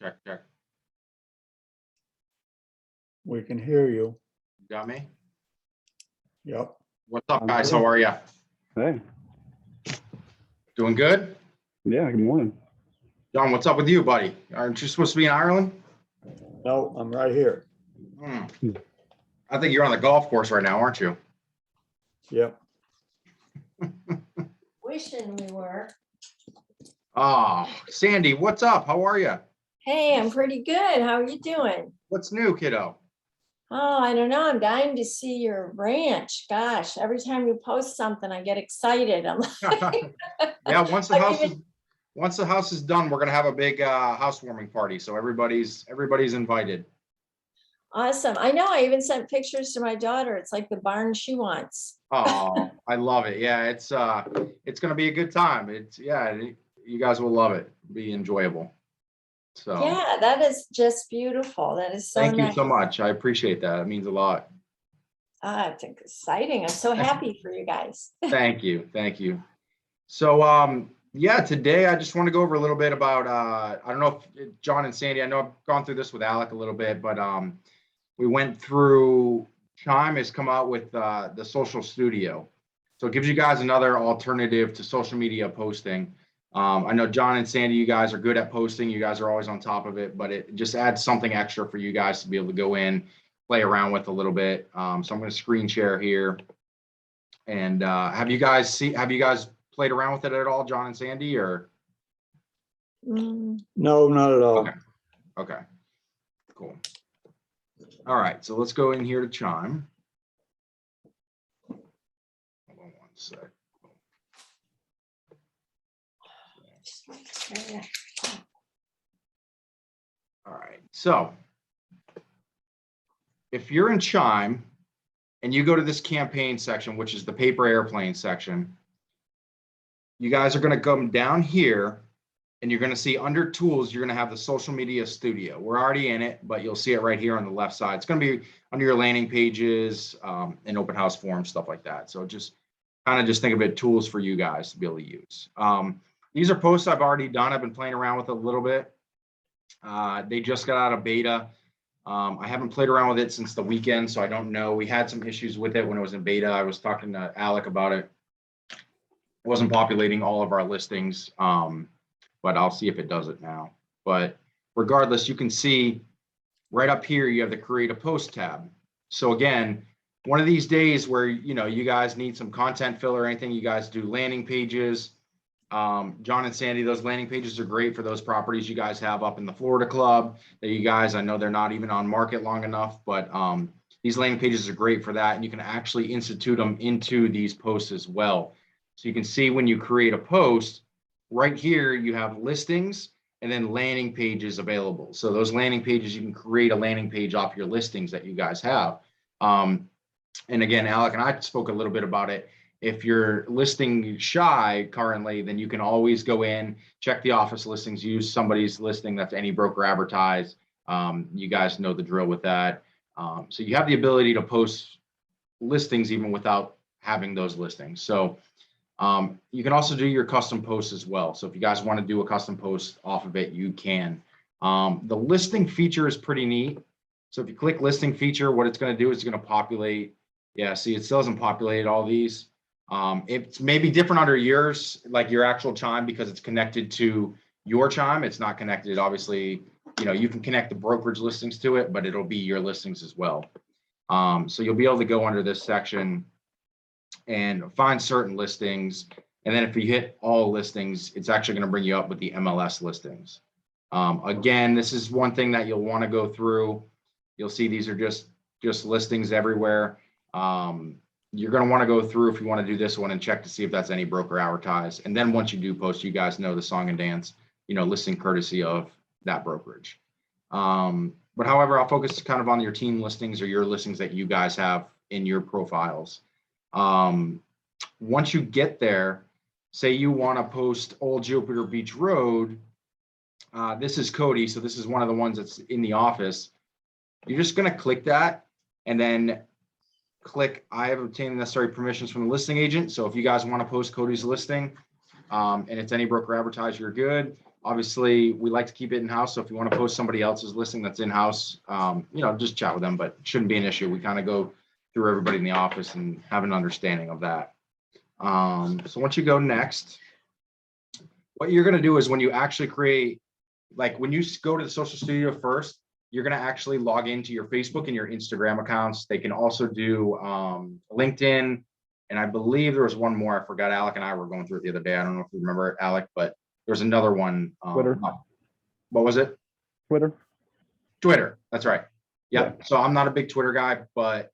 Check, check. We can hear you. Got me? Yep. What's up, I'm guys? good. How are you? Hey, Doing good? yeah, good morning. John, what's up with you, buddy? Aren't you supposed to be in Ireland? No, I'm right here. I think you're on the golf course right now, aren't you? Yep. Wishing we were. Oh, Sandy, what's up? How are you? Hey, I'm pretty good. How are you doing? What's new, kiddo? Oh, I don't know. I'm dying to see your ranch. Gosh, every time you post something, I get excited. I'm like, Yeah, once the I house is even- done, we're gonna have a big housewarming party. So everybody's invited. awesome. I know. I even sent pictures to my daughter. It's like the barn she wants. Oh, I love it. Yeah, it's gonna be a good time. You guys will love it. Be enjoyable. So Yeah, that is just beautiful. That is so thank you nice. so much. I appreciate that. It means a lot. It's exciting. I'm so happy for you guys. Thank you. Thank you. So, yeah, today I just want to go over a little bit about, I don't know if John and Sandy, I know I've gone through this with Alec a little bit, but we went through, Chime has come out with the social studio. So it gives you guys another alternative to social media posting. I know John and Sandy, you guys are good at posting. You guys are always on top of it, but it just adds something extra for you guys to be able to go in, play around with a little bit. So I'm going to screen share here. And have you guys played around with it at all, John and Sandy, or? Mm, No, not at all. Okay. Okay, cool. All right, so let's go in here to Chime. Hold on one sec. All right, so if you're in Chime and you go to this campaign section, which is the paper airplane section, you guys are going to come down here and you're going to see under tools, you're going to have the social media studio. We're already in it, but you'll see it right here on the left side. It's going to be under your landing pages and open house forms, stuff like that. So just think of it tools for you guys to be able to use. These are posts I've already done. I've been playing around with it a little bit. They just got out of beta. I haven't played around with it since the weekend, so I don't know. We had some issues with it when it was in beta. I was talking to Alec about it. It wasn't populating all of our listings, but I'll see if it does it now. But regardless, you can see right up here, you have the create a post tab. So again, one of these days where, you guys need some content fill or anything, you guys do landing pages. John and Sandy, those landing pages are great for those properties you guys have up in the Florida club that you guys, I know they're not even on market long enough, but these landing pages are great for that. And you can actually institute them into these posts as well. So you can see when you create a post right here, you have listings and then landing pages available. So those landing pages, you can create a landing page off your listings that you guys have. And again, Alec and I spoke a little bit about it. If you're listing shy currently, then you can always go in, check the office listings, use somebody's listing that's any broker advertise. You guys know the drill with that. So you have the ability to post listings even without having those listings. So you can also do your custom posts as well. So if you guys want to do a custom post off of it, you can. The listing feature is pretty neat. So if you click listing feature, what it's going to do is it's going to populate. Yeah, see, it still hasn't populated all these. It's maybe different under yours, like your actual Chime, because it's connected to your Chime. It's not connected, obviously, you can connect the brokerage listings to it, but it'll be your listings as well. So you'll be able to go under this section and find certain listings. And then if you hit all listings, it's actually going to bring you up with the MLS listings. Again, this is one thing that you'll want to go through. You'll see these are just listings everywhere. You're going to want to go through if you want to do this one and check to see if that's any broker advertised. And then once you do post, you guys know the song and dance, listing courtesy of that brokerage. But however, I'll focus kind of on your team listings or your listings that you guys have in your profiles. Once you get there, say you want to post Old Jupiter Beach Road. This is Cody. So this is one of the ones that's in the office. You're just going to click that and then click I have obtained the necessary permissions from the listing agent. So if you guys want to post Cody's listing and it's any broker advertised, you're good. Obviously, we like to keep it in-house. So if you want to post somebody else's listing that's in-house, just chat with them, but it shouldn't be an issue. We kind of go through everybody in the office and have an understanding of that. So once you go next, what you're going to do is when you actually create, like when you go to the social studio first, you're going to actually log into your Facebook and your Instagram accounts. They can also do LinkedIn. And I believe there was one more. I forgot. Alec and I were going through it the other day. I don't know if you remember it, Alec, but there's another one. Twitter. What was it? Twitter. Twitter. That's right. Yeah. So I'm not a big Twitter guy, but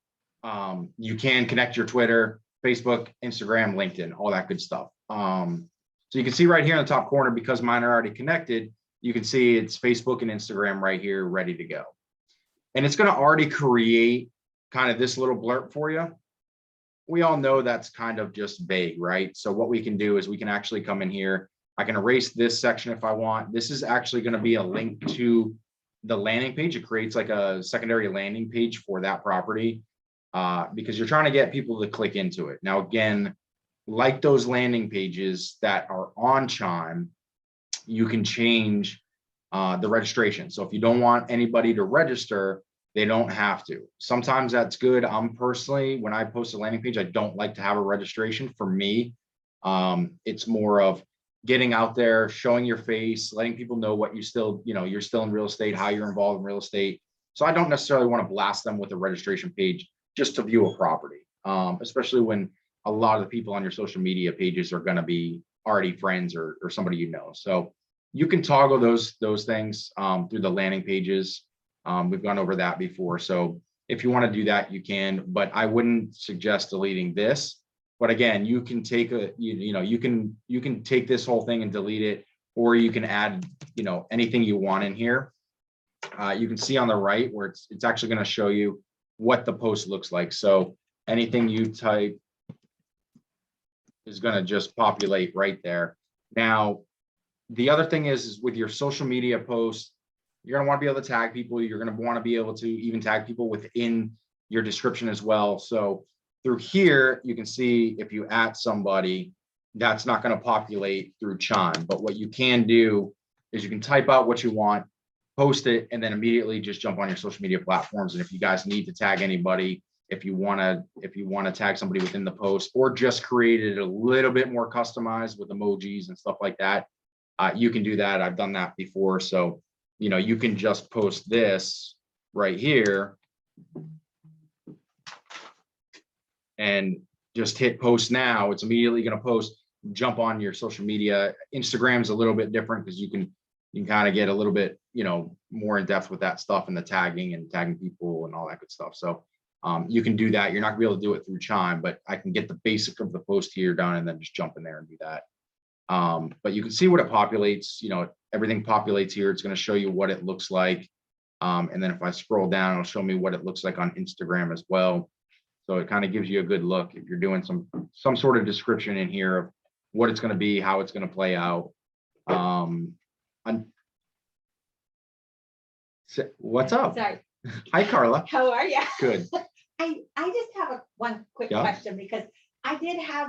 you can connect your Twitter, Facebook, Instagram, LinkedIn, all that good stuff. So you can see right here in the top corner, because mine are already connected, you can see it's Facebook and Instagram right here, ready to go. And it's going to already create kind of this little blurb for you. We all know that's kind of just vague, right? So what we can do is we can actually come in here. I can erase this section if I want. This is actually going to be a link to the landing page. It creates like a secondary landing page for that property because you're trying to get people to click into it. Now, again, like those landing pages that are on Chime, you can change the registration. So if you don't want anybody to register, they don't have to. Sometimes that's good. I'm personally, when I post a landing page, I don't like to have a registration. For me, it's more of getting out there, showing your face, letting people know what you still, you're still in real estate, how you're involved in real estate. So I don't necessarily want to blast them with a registration page just to view a property, especially when a lot of the people on your social media pages are going to be already friends or somebody you know. So you can toggle those things through the landing pages. We've gone over that before. So if you want to do that, you can, but I wouldn't suggest deleting this. But again, you can take you can take this whole thing and delete it, or you can add, anything you want in here. You can see on the right where it's actually going to show you what the post looks like. So anything you type is going to just populate right there. Now, the other thing is with your social media posts, you're going to want to be able to tag people. You're going to want to be able to even tag people within your description as well. So through here, you can see if you at somebody, that's not going to populate through Chime. But what you can do is you can type out what you want, post it, and then immediately just jump on your social media platforms. And if you guys need to tag anybody, if you want to tag somebody within the post, or just create it a little bit more customized with emojis and stuff like that, you can do that. I've done that before. So, you can just post this right here and just hit post now. It's immediately going to post, jump on your social media. Instagram's a little bit different because you can kind of get a little bit, more in depth with that stuff and the tagging and tagging people and all that good stuff. So you can do that. You're not gonna be able to do it through Chime, but I can get the basic of the post here done and then just jump in there and do that. But you can see what it populates, everything populates here. It's going to show you what it looks like. And then if I scroll down, it'll show me what it looks like on Instagram as well. So it kind of gives you a good look if you're doing some sort of description in here of what it's going to be, how it's going to play out. What's up? Sorry. Hi, Carla. How are you? Good. I just have one quick Yeah. question because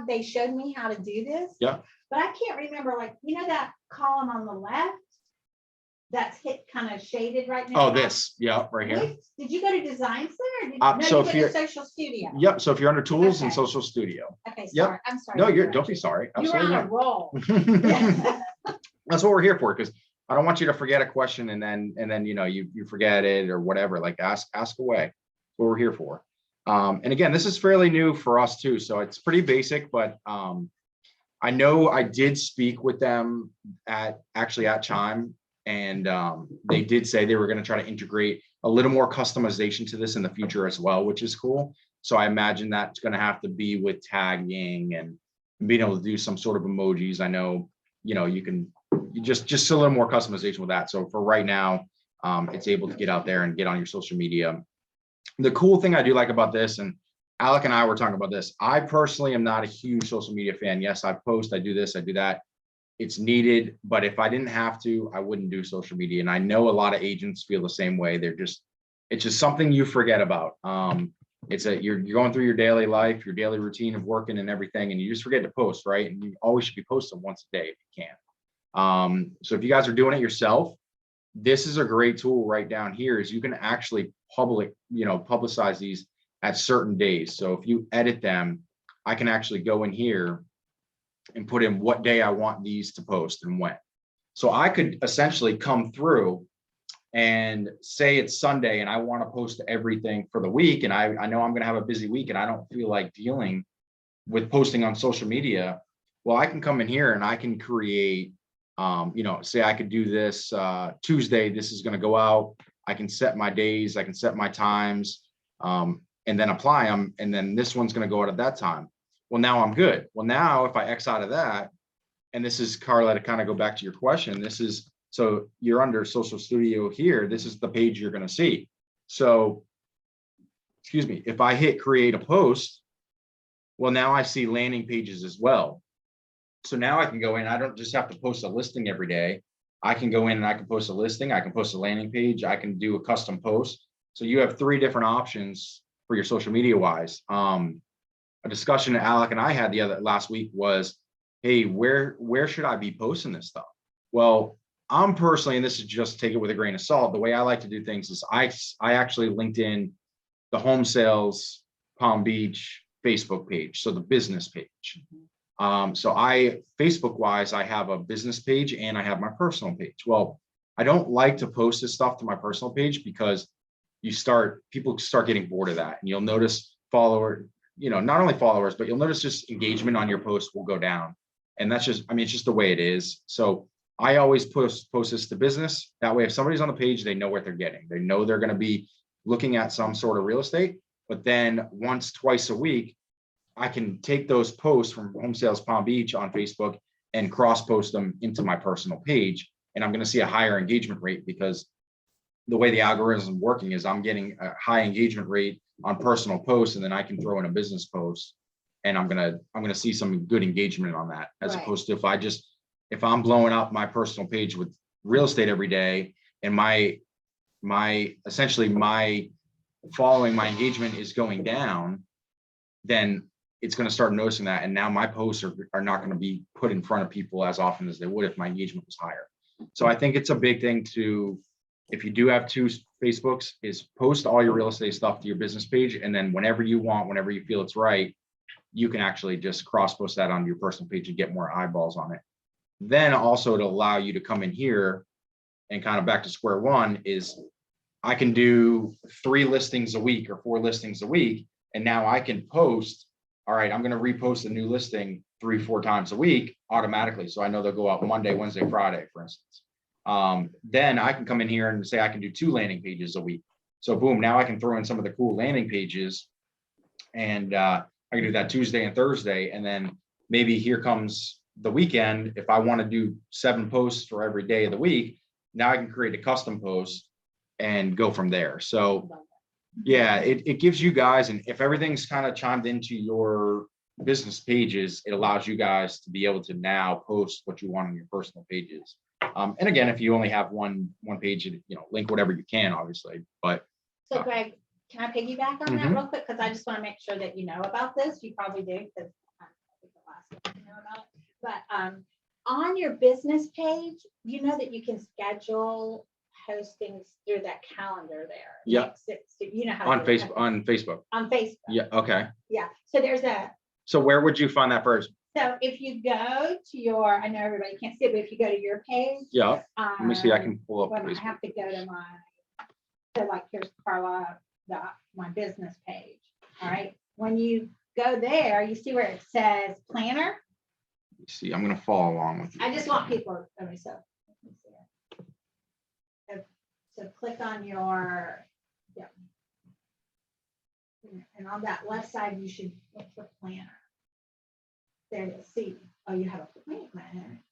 they showed me how to do this. Yeah. But I can't remember, that column on the left that's kind of shaded right now. Oh, this. Yeah, right here. Did you go to Design Center? Or did, So no, you if went you're- to Social Studio. Yep. So if you're under tools and Okay. social studio. Okay, Yep. sorry. I'm sorry. No, to don't be interrupt sorry. you. You're on a roll. That's what we're here for, because I don't want you to forget a question and then you forget it or whatever. Like ask away. That's what we're here for. And again, this is fairly new for us too, so it's pretty basic, but I know I did speak with them at Chime, and they did say they were going to try to integrate a little more customization to this in the future as well, which is cool. So I imagine that's going to have to be with tagging and being able to do some sort of emojis. I know, you can just a little more customization with that. So for right now, it's able to get out there and get on your social media. The cool thing I do like about this, and Alec and I were talking about this, I personally am not a huge social media fan. Yes, I post, I do this, I do that. It's needed, but if I didn't have to, I wouldn't do social media. And I know a lot of agents feel the same way. It's just something you forget about. You're going through your daily life, your daily routine of working and everything, and you just forget to post, right? And you always should be posting once a day if you can. So if you guys are doing it yourself, this is a great tool right down here is you can actually publicize these at certain days. So if you edit them, I can actually go in here and put in what day I want these to post and when. So I could essentially come through and say it's Sunday and I want to post everything for the week. And I know I'm going to have a busy week and I don't feel like dealing with posting on social media. Well, I can come in here and I can create, say I could do this Tuesday, this is going to go out. I can set my days, I can set my times, and then apply them. And then this one's going to go out at that time. Well, now I'm good. Well, now if I X out of that, and this is Carla, to kind of go back to your question, this is, so you're under Social Studio here. This is the page you're going to see. So, excuse me, if I hit create a post, well, now I see landing pages as well. So now I can go in, I don't just have to post a listing every day. I can go in and I can post a listing, I can post a landing page, I can do a custom post. So you have 3 different options for your social media wise. A discussion that Alec and I had last week was, hey, where should I be posting this stuff? Well, I'm personally, and this is just take it with a grain of salt, the way I like to do things is I actually linked in the home sales Palm Beach Facebook page, so the business page. So Facebook wise, I have a business page and I have my personal page. Well, I don't like to post this stuff to my personal page because people start getting bored of that, and you'll notice not only followers, but you'll notice just engagement on your post will go down. And that's just, it's just the way it is. So I always post this to business. That way, if somebody's on the page, they know what they're getting. They know they're going to be looking at some sort of real estate, but then twice a week, I can take those posts from Home Sales Palm Beach on Facebook and cross post them into my personal page. And I'm going to see a higher engagement rate because the way the algorithm is working is I'm getting a high engagement rate on personal posts, and then I can throw in a business post and I'm going to see some good engagement on that, as opposed to if I'm blowing up my personal page with real estate every day and my essentially my following, my engagement is going down, then it's going to start noticing that. And now my posts are not going to be put in front of people as often as they would if my engagement was higher. So I think it's a big thing if you do have 2 Facebooks, is post all your real estate stuff to your business page. And then whenever you want, whenever you feel it's right, you can actually just cross post that onto your personal page and get more eyeballs on it. Then also to allow you to come in here and kind of back to square one is I can do 3 listings a week or 4 listings a week. And now I can post, all right, I'm going to repost a new listing 3-4 times a week automatically. So I know they'll go out Monday, Wednesday, Friday, for instance. Then I can come in here and say I can do 2 landing pages a week. So boom, now I can throw in some of the cool landing pages, and I can do that Tuesday and Thursday. And then maybe here comes the weekend. If I want to do 7 posts for every day of the week, now I can create a custom post and go from there. So yeah, it gives you guys, and if everything's kind of chimed into your business pages, it allows you guys to be able to now post what you want on your personal pages. And again, if you only have one page, link whatever you can, obviously. But So Greg, can I piggyback on that real quick? Because I just want to make sure that you know about this. You probably do, because I think the last one you know about it. But on your business page, you know that you can schedule postings through that calendar there. Yeah. You know how on Facebook. On Facebook. Yeah. Okay. Yeah. So there's a. So where would you find that first? So if you go to your, I know everybody can't see it, but if you go to your page. Yeah. Let me see. I can pull up. Well, I have to go to so like here's Carla, my business page. All right. When you go there, you see where it says planner. Let's see, I'm going to follow along with you. I just want people. Okay, so click on your, and on that left side, you should look for planner. There you see. Oh, you have a planner.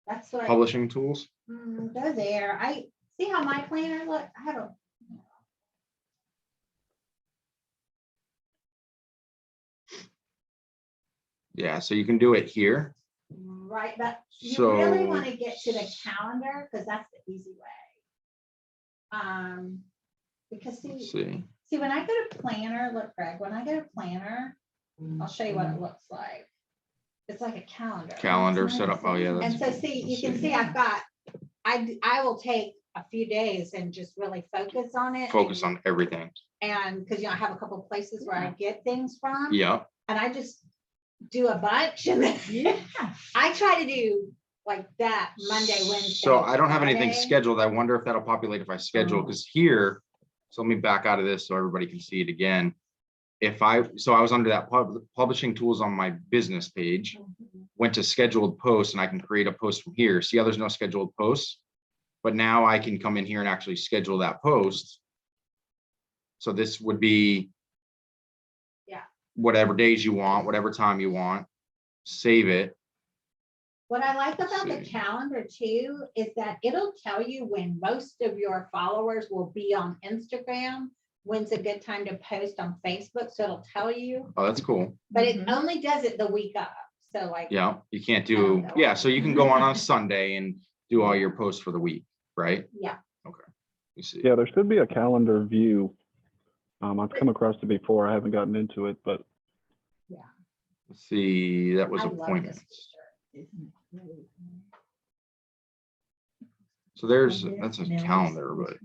That's what Publishing tools. Go there. I see how my planner look. I have a. Yeah, so you can do it here. Right, but you So really want to get to the calendar because that's the easy way. Because see when I go to planner, look, Greg, when I go to planner, I'll show you what it looks like. It's like a calendar. calendar set up. Oh, yeah. And so see, you can see I've got, I will take a few days and just really focus on it. Focus on everything. And because, I have a couple of places where I get things from. Yeah. And I just do a bunch and then I try to do like that Monday, Wednesday. So I don't have anything Friday. scheduled. I wonder if that'll populate if I schedule, because here, so let me back out of this so everybody can see it again. So I was under that publishing tools on my business page, went to scheduled posts, and I can create a post from here. See how there's no scheduled posts? But now I can come in here and actually schedule that post. So this would be whatever days you want, whatever time you want, save it. What I like about the See. calendar too, is that it'll tell you when most of your followers will be on Instagram, when's a good time to post on Facebook. So it'll tell you, Oh, that's cool. but it only does it the week of. So like, Yeah, you can't I don't do, know. yeah, so you can go on a Sunday and do all your posts for the week, right? yeah, You see. Yeah, there should be a calendar view. I've come across it before. I haven't gotten into it, but Let's see, that was I love this appointments. feature. So that's a calendar, but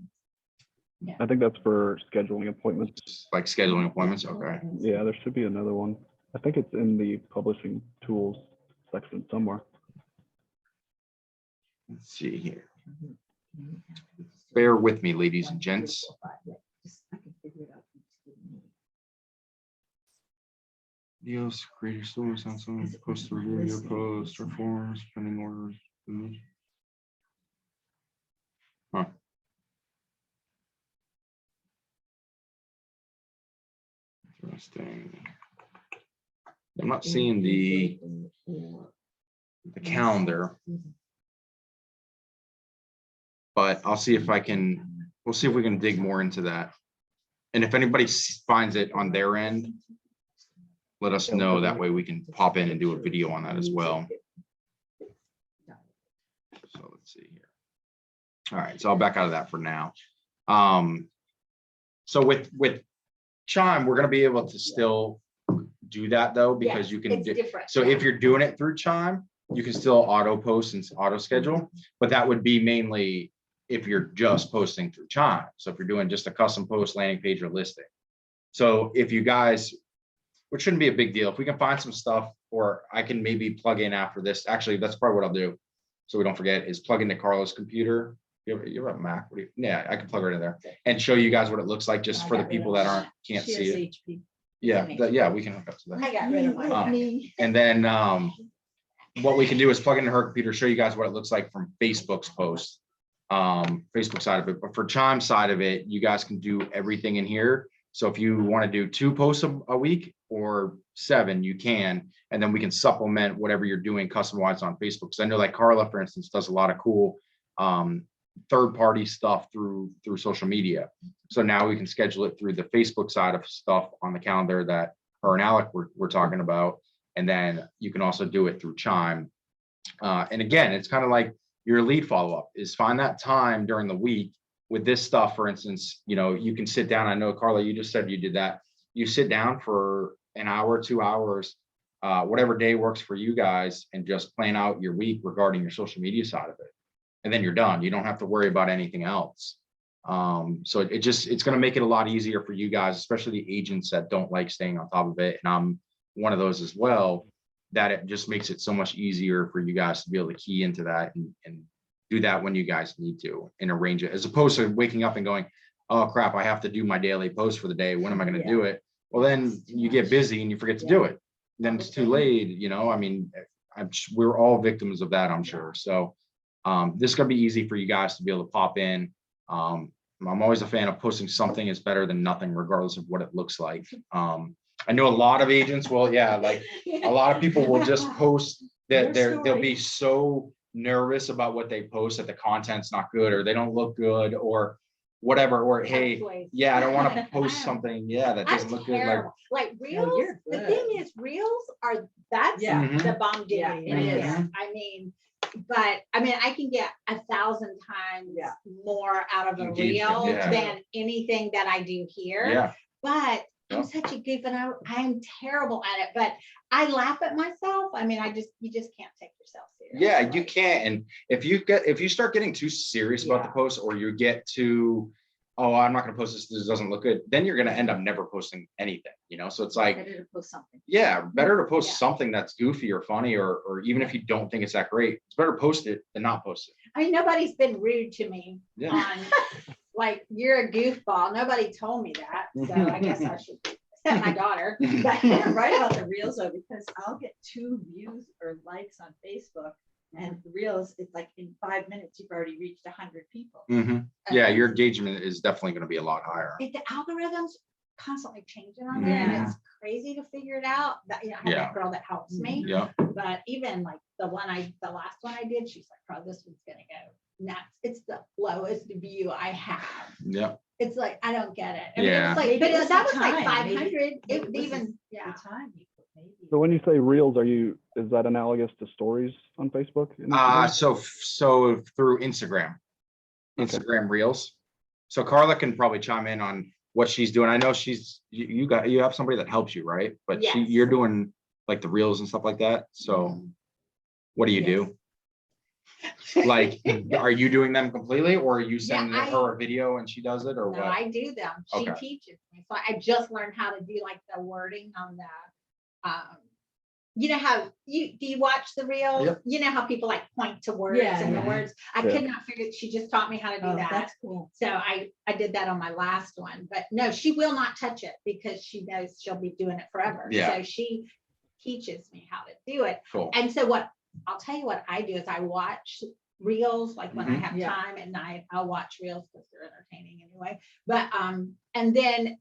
I think that's for scheduling appointments. it's like scheduling appointments. Okay. Yeah, there should be another one. I think it's in the publishing tools section somewhere. Let's see here. Bear with me, ladies and gents. Videos, create your stories on some post to review your posts or forms, pending orders. Huh. Interesting. I'm not seeing the calendar, but I'll see if I can, we'll see if we can dig more into that. And if anybody finds it on their end, let us know. That way we can pop in and do a video on that as well. So let's see here. All right, so I'll back out of that for now. So with Chime, we're gonna be able to still do that though, because Yes, you can it's do, different. so if you're doing it through Chime, you can still auto post and auto schedule, but that would be mainly if you're just posting through Chime. So if you're doing just a custom post, landing page, or listing. So if you guys, which shouldn't be a big deal, if we can find some stuff, or I can maybe plug in after this. Actually, that's probably what I'll do, so we don't forget, is plug into Carlos' computer. You have a Mac? What do you, yeah, I can plug it in there and show you guys what it looks like, just for the people that can't see it. Yeah, yeah, we can hook up to that. I got rid of my. And then what we can do is plug into her computer, show you guys what it looks like from Facebook's post, Facebook side of it. But for Chime side of it, you guys can do everything in here. So if you want to do 2 posts a week or 7, you can, and then we can supplement whatever you're doing custom-wise on Facebook. Because I know like Carla, for instance, does a lot of cool third-party stuff through social media. So now we can schedule it through the Facebook side of stuff on the calendar that her and Alec were talking about. And then you can also do it through Chime. And again, it's kind of like your lead follow-up is find that time during the week with this stuff. For instance, you can sit down. I know, Carla, you just said you did that. You sit down for an hour, 2 hours, whatever day works for you guys, and just plan out your week regarding your social media side of it. And then you're done. You don't have to worry about anything else. So it's going to make it a lot easier for you guys, especially the agents that don't like staying on top of it. And I'm one of those as well, that it just makes it so much easier for you guys to be able to key into that and do that when you guys need to, and arrange it, as opposed to waking up and going, oh crap, I have to do my daily post for the day. When am I going to do it? Well, then you get busy and you forget to do it. Then it's too late. I mean, we're all victims of that, I'm sure. So this is going to be easy for you guys to be able to pop in. I'm always a fan of posting something is better than nothing, regardless of what it looks like. I know a lot of agents will, like a lot of people will just post that they'll be so nervous about what they post, that the content's not good, or they don't look good, or whatever, or hey, I don't want to post something, that doesn't look good. Like reels, the thing is, reels are, that's the bomb diggity. Yeah, it is. I mean, but I mean, I can get 1,000 times more out of a reel than anything that I do here. Yeah. But I'm such a goof and I'm terrible at it, but I laugh at myself. I mean, you just can't take yourself seriously. Yeah, you can't. And if you start getting too serious about the Yeah. post, or you get too, oh, I'm not gonna post this, this doesn't look good, then you're gonna end up never posting anything, So it's like, Better to post something. yeah, better to post Yeah. something that's goofy or funny, or even if you don't think it's that great, it's better to post it than not post it. I mean, nobody's been rude to me Yeah. on, like, you're a goofball. Nobody told me that, so I guess I should, except my daughter. But I'm right about the reels though, because I'll get 2 views or likes on Facebook, and the reels, it's like in 5 minutes, you've already reached 100 people. Mhm. Yeah, your engagement is definitely gonna be a lot higher. the algorithms constantly changing on there, and Yeah. it's crazy to figure it out. That, I have Yeah. that girl that helps me, Yeah, but even like the last one I did, she's like, "Oh, this one's gonna go nuts. It's the lowest view I have." yeah. It's like, I don't get it. I mean, Yeah. it's like, Maybe but it was that the was like time. 500. Maybe It it was even, yeah. The time you put maybe. So when you say reels, is that analogous to stories on Facebook? and Instagram? So through Instagram, Okay. Instagram Reels. So Carla can probably chime in on what she's doing. I know you have somebody that helps you, right? But Yes. you're doing like the reels and stuff like that. So what do you do? Like, are you doing them completely, or are you sending her a video and she does it, or No, what? I do them. She Okay. teaches me. So I just learned how to do like the wording on the, you know how do you watch the reels? Yep. You know how people like point to words Yeah, and yeah. the words. I Yeah. could not figure. She just taught me how to do Oh, that. that's cool. So I did that on my last one, but no, she will not touch it because she knows she'll be doing it forever. Yeah. So she teaches me how to do it. Cool. And so I'll tell you what I do is I watch reels, like when I Mhm. have Yeah. time at night, I'll watch reels because they're entertaining anyway. But and then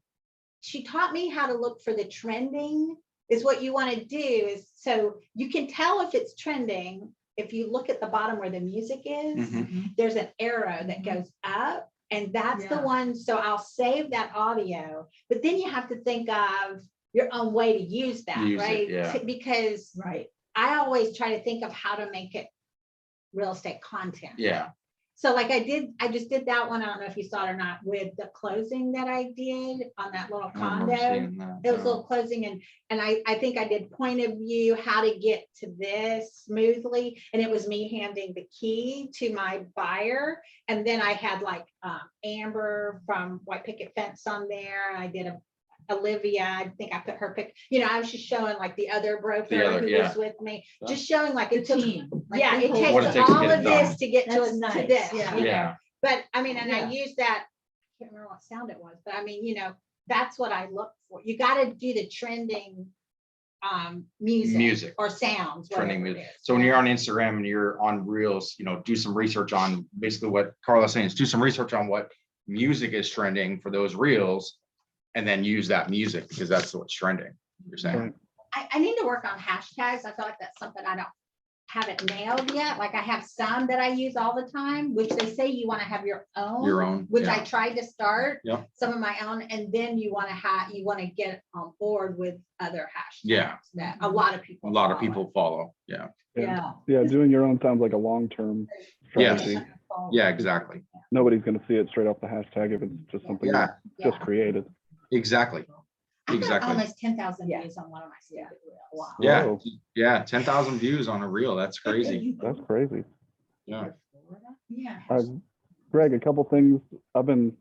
she taught me how to look for the trending is what you want to do is so you can tell if it's trending if you look at the bottom where the music is. Mhm. There's an arrow that goes up, and that's the Yeah. one. So I'll save that audio, but then you have to think of your own way to use that, Use it, right? yeah. Because Right. I always try to think of how to make it real estate content. Yeah. So like I just did that one. I don't know if you saw it or not with the closing that I did on that little I remember condo. seeing that, It was a little closing and I think I did point of view, how to get to this smoothly. And it was me handing the key to my buyer. And then I had like Amber from White Picket Fence on there. I did Olivia, I think I put her pic, I was just showing like the other broker who yeah. was with me, Yeah. just showing like it took, Team. Like yeah, the it whole What it takes takes to all get it of this done. to get to, That's to nice, this, yeah. Yeah. But I mean, and I Yeah. used that, I can't remember what sound it was, but I mean, that's what I look for. You got to do the trending music or sounds. Trending whatever it music. is. So when you're on Instagram and you're on Reels, do some research on basically what Carla's saying is do some research on what music is trending for those Reels, and then use that music because that's what's trending. You're saying. Right. I need to work on hashtags. I feel like that's something I don't have it nailed yet. Like I have some that I use all the time, which they say you want to have your own, which I yeah. tried to start Yeah. some of my own, and then you want to get on board with other hashtags Yeah. that a lot of people follow. Yeah. Yeah. Yeah, doing your own sounds like a long-term Yes. strategy. Yeah, exactly. Nobody's going to see it straight off the hashtag if it's just something Yeah, you just created. exactly. I got Exactly. almost 10,000 Yeah. views on one of my stupid reels. Wow. Yeah. Whoa. Yeah. 10,000 views on a Reel. That's crazy. That's crazy. Yeah. Yeah. Greg, a couple things. I've been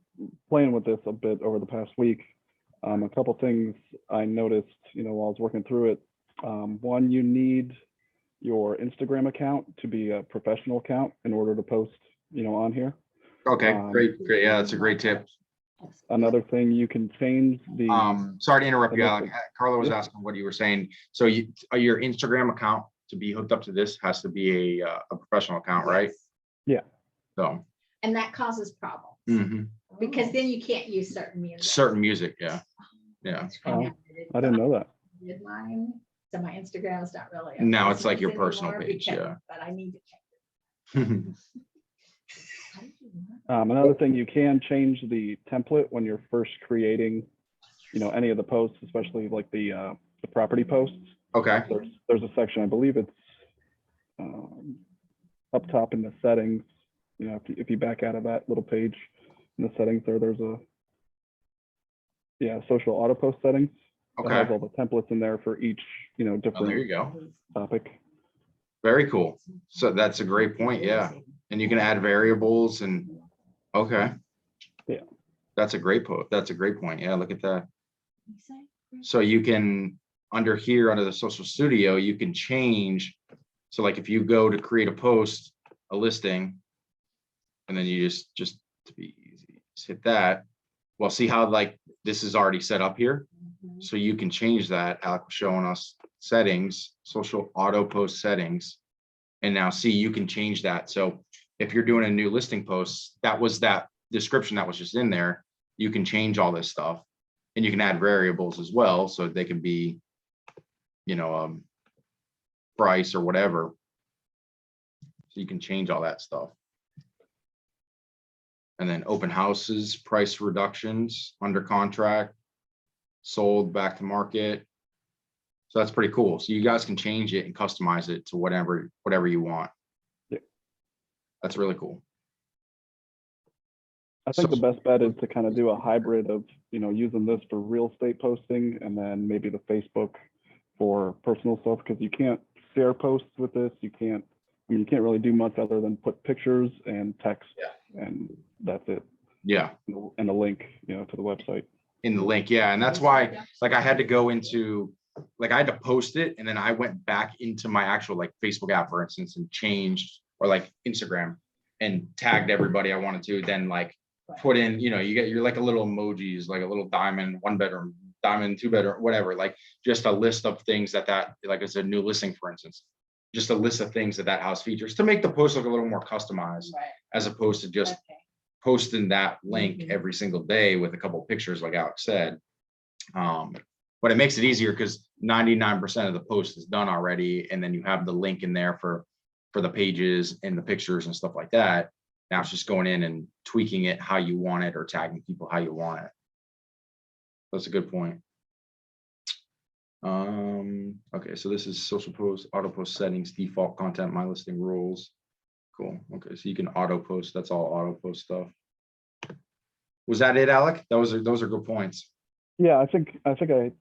playing with this a bit over the past week. A couple things I noticed, while I was working through it. One, you need your Instagram account to be a professional account in order to post, on here. Okay. Great. Yeah. That's a great tip. Another thing, you can change the. Sorry to interrupt you, the- Alec. Carla was asking what you were saying. So your Instagram account to be hooked up to this has to be a professional account, right? Yeah. So. And that causes problems Mhm. because then you can't use certain music. Certain music. Yeah. Yeah. Oh, I didn't know that. Did mine. So my Instagram is not really. a Now it's like business your personal anymore page, yeah. But I need to check it. Another thing, you can change the template when you're first creating, any of the posts, especially like the property posts. Okay. There's a section, I believe it's up top in the settings. If you back out of that little page in the settings there's a yeah, social auto post settings. It has Okay. all the templates in there for each, you know, Oh, there you different go. topic. Very cool. So that's a great point. Yeah. And you can add variables and, okay. Yeah. That's a great That's a great point. Yeah, look at that. So you can, under here, under the social studio, you can change. So like if you go to create a post, a listing, and then you just to be easy, just hit that. Well, see how like this is already set up here. So you can change that. Alec was showing us settings, social auto post settings. And now see, you can change that. So if you're doing a new listing post, that was that description that was just in there, you can change all this stuff. And you can add variables as well. So they can be, you know, price or whatever. So you can change all that stuff. And then open houses, price reductions, under contract, sold, back to market. So that's pretty cool. So you guys can change it and customize it to whatever you want. Yeah. That's really cool. I think So- the best bet is to kind of do a hybrid of, you know, using this for real estate posting and then maybe the Facebook for personal stuff, because you can't share posts with this. You can't really do much other than put pictures and text, and that's it. Yeah. And a link, you know, to the website. In the link, yeah. And that's why, like, I had to go into, like, I had to post it, and then I went back into my actual, like, Facebook app, for instance, and changed, or like Instagram, and tagged everybody I wanted to, then like put in, you know, you're like a little emojis, like a little diamond, 1 bedroom, diamond, 2 bedroom, whatever, like just a list of things that like it's a new listing, for instance, just a list of things that house features to make the post look a little more customized, Right. as opposed to just Okay. posting that link every single day with a couple of pictures, like Alex said. But it makes it easier because 99% of the post is done already, and then you have the link in there for the pages and the pictures and stuff like that. Now it's just going in and tweaking it how you want it, or tagging people how you want it. That's a good point. Okay, so this is social post, auto post settings, default content, my listing rules. Cool. Okay, so you can auto post. That's all auto post stuff. Was that it, Alec? Those are good points. Yeah, I think I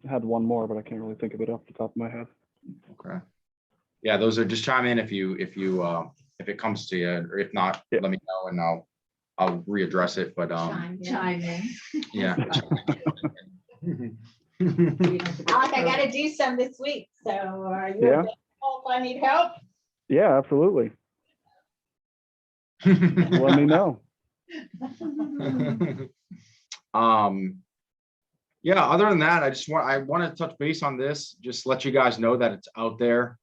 had one more, but I can't really think of it off the top of my head. Okay. Yeah, those are, just chime in if it comes to you, or if not, Yeah. let me know and I'll readdress it. But Chime in. yeah. Alec, I gotta do some this week, so are you Yeah. available if I need help? Yeah, absolutely. Let me know. Yeah, other than that, I want to touch base on this, just let you guys know that it's out there.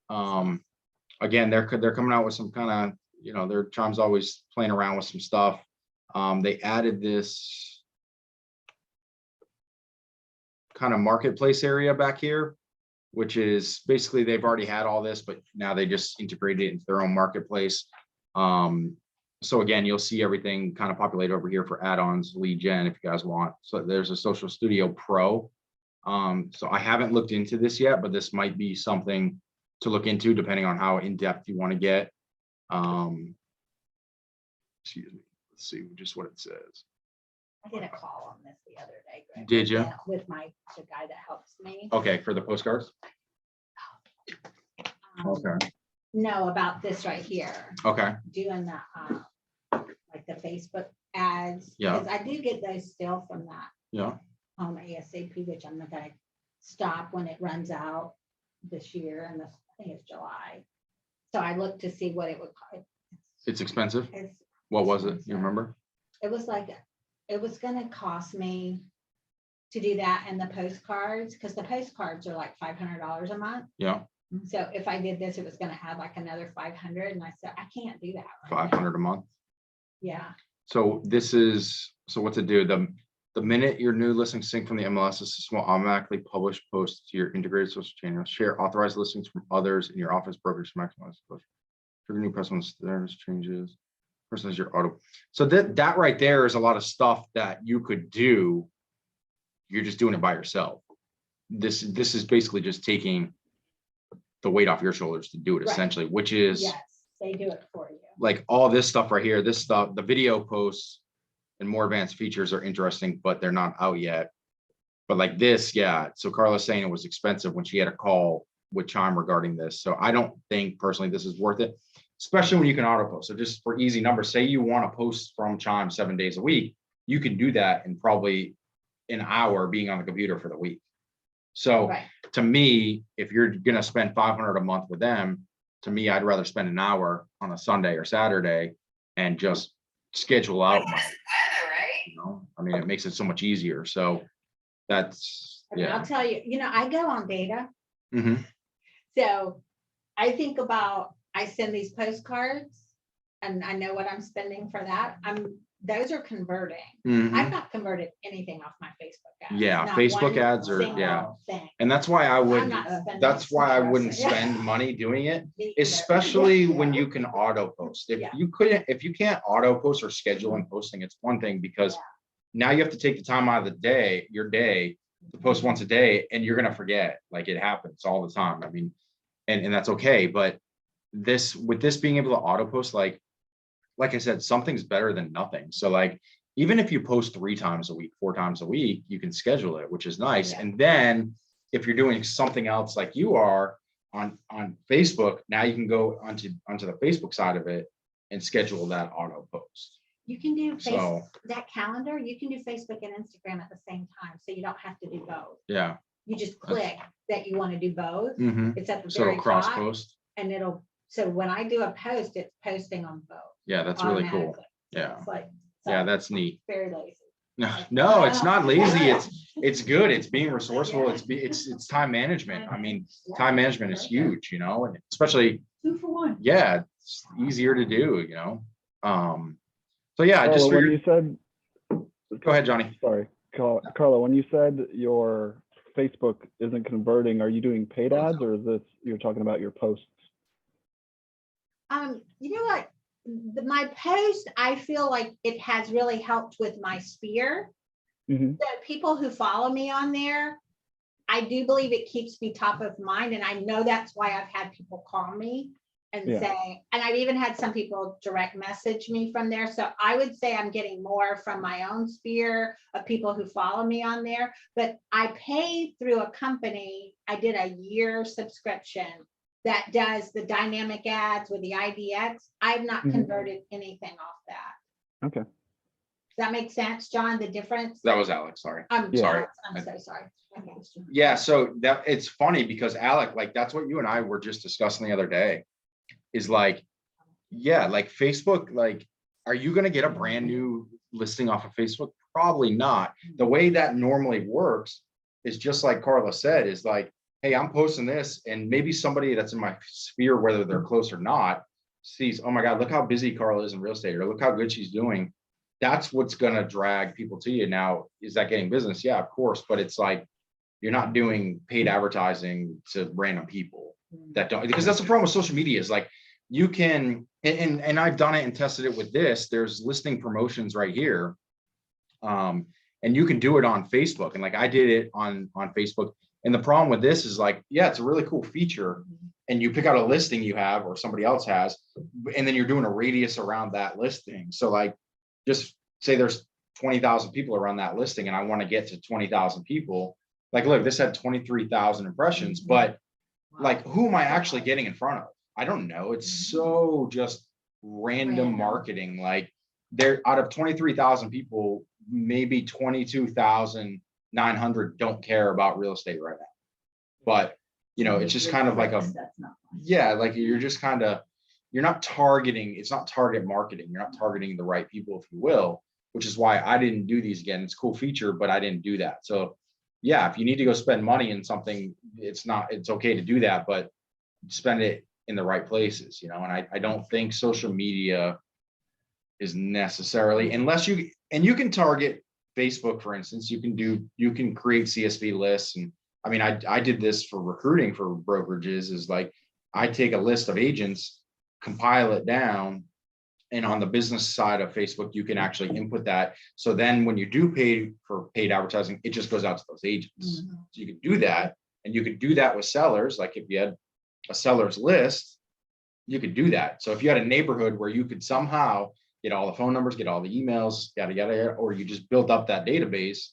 Again, they're coming out with some kind of, you know, their Chom's always playing around with some stuff. They added this kind of marketplace area back here, which is basically, they've already had all this, but now they just integrated it into their own marketplace. So again, you'll see everything kind of populate over here for add-ons, lead gen, if you guys want. So there's a Social Studio Pro. So I haven't looked into this yet, but this might be something to look into depending on how in-depth you want to get. Excuse me, let's see just what it says. I did a call on this the other day. Greg, Did ya? With the guy that helps me. Okay, for the postcards? Okay, No, about this right here, okay, doing the, like the Facebook ads. Yeah. Because I do get those still from that, yeah, ASAP, which I'm not gonna stop when it runs out this year, and I think it's July. So I looked to see what it would cost. it's expensive. It's What was it? You expensive. remember? It was like, it was gonna cost me to do that and the postcards, because the postcards are like $500 a month. Yeah, So if I did this, it was gonna add like another 500, and I said, I can't do that. right now." 500 a month. Yeah, So so what's it do? The minute your new listing sync from the MLS, the system will automatically publish posts to your integrated social channel. Share authorized listings from others in your office brokerage to maximize exposure. Trigger new personal status changes. Personalize your auto. So that right there is a lot of stuff that you could do. You're just doing it by yourself. This is basically just taking the weight off your shoulders to do it, Right. essentially, which is yes, they do it for you. like all this stuff right here. This stuff, the video posts and more advanced features are interesting, but they're not out yet. But like this, yeah. So Carla's saying it was expensive when she had a call with Chime regarding this. So I don't think personally this is worth it, especially when you can auto post. So just for easy numbers, say you want to post from Chime 7 days a week, you can do that in probably an hour being on the computer for the week. So Right. to me, if you're gonna spend 500 a month with them, to me, I'd rather spend an hour on a Sunday or Saturday and just schedule out my, I mean, it makes it so much easier. So that's, I mean, I'll yeah. tell you, I go on data. Mhm. So I think about, I send these postcards and I know what I'm spending for that. Those are converting. Mhm. I've not converted anything off my Facebook ads. Yeah, not Facebook one ads are, single yeah. thing. And that's why I I'm would, not spending that's why I wouldn't $6. spend money doing it, Me either. especially Yeah. when you can auto post. Yeah. If you can't auto post or schedule and posting, it's one thing, because Yeah. now you have to take the time out of the day, your day, to post once a day, and you're gonna forget. Like, it happens all the time. I mean, and that's okay. But with this being able to auto post, like I said, something's better than nothing. So like, even if you post 3 times a week, 4 times a week, you can schedule it, which is nice. Yeah. And then if you're doing something else like you are on Facebook, now you can go onto the Facebook side of it and schedule that auto post. You can do So that calendar, you can do Facebook and Instagram at the same time. So you don't have to do both. yeah. You just click that you want to do both. Mhm. It's at the So very cross top post. and so when I do a post, it's posting on both. Yeah, that's really cool. automatically. So Yeah. It's like. Yeah, so that's neat. Very lazy. No, it's not lazy. It's good. It's being resourceful. It's time management. I mean, time management is huge, and especially, 2 for 1. yeah, it's easier to do, So yeah, I just Carla, when figured, you said, go ahead, Johnny. sorry, Carla, when you said your Facebook isn't converting, are you doing paid ads, or is this, you're talking about your posts? You know what? My post, I feel like it has really helped with my sphere. Mhm. The people who follow me on there, I do believe it keeps me top of mind. And I know that's why I've had people call me and Yeah. say, and I've even had some people direct message me from there. So I would say I'm getting more from my own sphere of people who follow me on there. But I pay through a company. I did a year subscription that does the dynamic ads with the IDX. I've not Mhm. converted anything off that. Okay. Does that make sense, John? The difference? That was Alex, sorry. I'm Yeah. sorry. I'm so sorry. Okay. Yeah, so that it's funny because Alec, like that's what you and I were just discussing the other day, is like, yeah, like Facebook, like, are you gonna get a brand new listing off of Facebook? Probably not. The way that normally works is just like Carla said, is like, hey, I'm posting this, and maybe somebody that's in my sphere, whether they're close or not, sees, oh my God, look how busy Carla is in real estate, or look how good she's doing. That's what's gonna drag people to you. Now, is that getting business? Yeah, of course, but it's like, you're not doing paid advertising to random people that don't, because that's the problem with social media, is like, you can, and I've done it and tested it with this, there's listing promotions right here. And you can do it on Facebook. And like, I did it on Facebook. And the problem with this is like, yeah, it's a really cool feature. And you pick out a listing you have or somebody else has, and then you're doing a radius around that listing. So like, just say there's 20,000 people around that listing and I want to get to 20,000 people. Like, look, this had 23,000 impressions, but like, who am I actually getting in front of? I don't know. It's so just random marketing. Like, there, out of 23,000 people, maybe 22,900 don't care about real estate right now. But it's just kind of like That's not fun. yeah, like you're just kind of, you're not targeting, it's not target marketing. You're not targeting the right people, if you will, which is why I didn't do these again. It's a cool feature, but I didn't do that. So yeah, if you need to go spend money in something, it's okay to do that, but spend it in the right places, and I don't think social media is necessarily, unless you can target Facebook, for instance, you can create CSV lists. And I mean, I did this for recruiting for brokerages, is like, I take a list of agents, compile it down, and on the business side of Facebook, you can actually input that. So then when you do pay for paid advertising, it just goes out to those agents. Mhm. So you can do that, and you could do that with sellers. Like, if you had a seller's list, you could do that. So if you had a neighborhood where you could somehow get all the phone numbers, get all the emails, yada, yada, yada, or you just build up that database,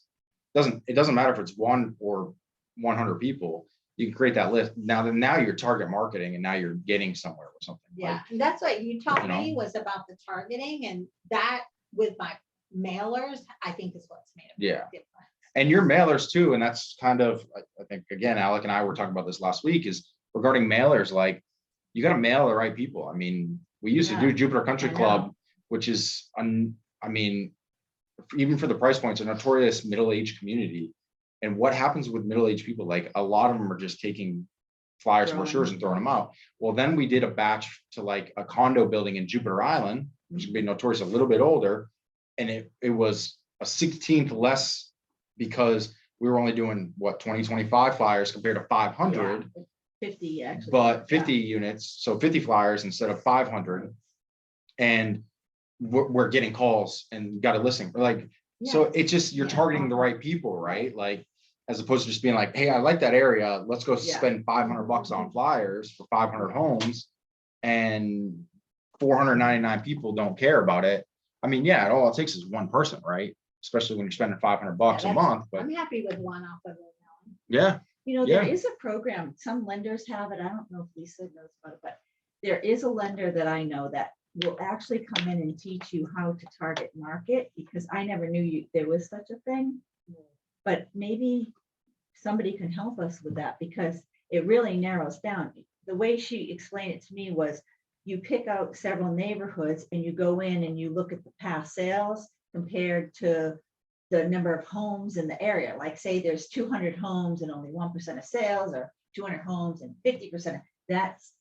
it doesn't matter if it's 1 or 100 people. You can create that list. Now you're target marketing, and now you're getting somewhere with something. Yeah, and that's what you told you know. me was about the targeting, and that with my mailers, I think is what's made a big Yeah. difference. And your mailers too, and that's kind of, I think, again, Alec and I were talking about this last week, is regarding mailers, like, you got to mail the right people. I mean, we used to do Yeah, Jupiter Country I know. Club, which is, I mean, even for the price points, a notorious middle-aged community. And what happens with middle-aged people, like, a lot of them are just taking flyers, Throwing brochures, and throwing them out. Well, then we did a batch to like a condo building in Jupiter Island, which would be notorious a little bit older, and it was a 16th less, because we were only doing what, 25 flyers compared to 500, 50 actually. but 50 yeah. units, so 50 flyers instead of 500. And we're getting calls and got a listing, like, so it's just, you're Yeah. targeting the right people, right? Like, as opposed to just being like, hey, I like that area, let's go Yeah. spend $500 on flyers for 500 homes, and 499 people don't care about it. I mean, yeah, all it takes is one person, right? Especially when you're spending $500 a Yeah, month, but I'm happy with one off of it. yeah, You know, there Yeah. is a program, some lenders have it. I don't know if Lisa knows about it, but there is a lender that I know that will actually come in and teach you how to target market, because I never knew there was such a thing. But maybe somebody can help us with that, because it really narrows down. The way she explained it to me was, you pick out several neighborhoods and you go in and you look at the past sales compared to the number of homes in the area. Like, say there's 200 homes and only 1% of sales, or 200 homes and 50%. That's,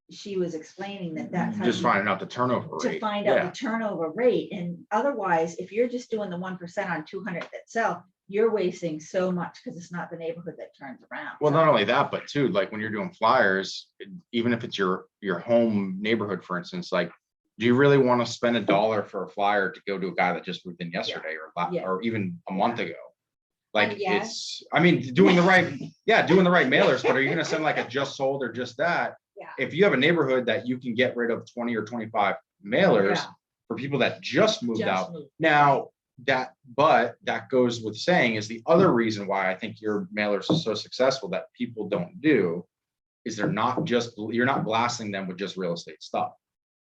she was explaining that's how just you- finding out the turnover to rate. find out Yeah. the turnover rate. And otherwise, if you're just doing the 1% on 200 that sell, you're wasting so much, because it's not the neighborhood that turns around. Well, So- not only that, but too, like, when you're doing flyers, even if it's your home neighborhood, for instance, like, do you really want to spend $1 for a flyer to go to a guy that just moved in yesterday, Yeah. or even a month ago? Like, Yes. it's, I mean, doing the right, doing the right mailers, but are you gonna send like a just sold or just that? Yeah. If you have a neighborhood that you can get rid of 20 or 25 mailers Yeah. for people that just moved Just out. moved. Now, but that goes with saying, is the other reason why I think your mailers are so successful that people don't do, is you're not blasting them with just real estate stuff.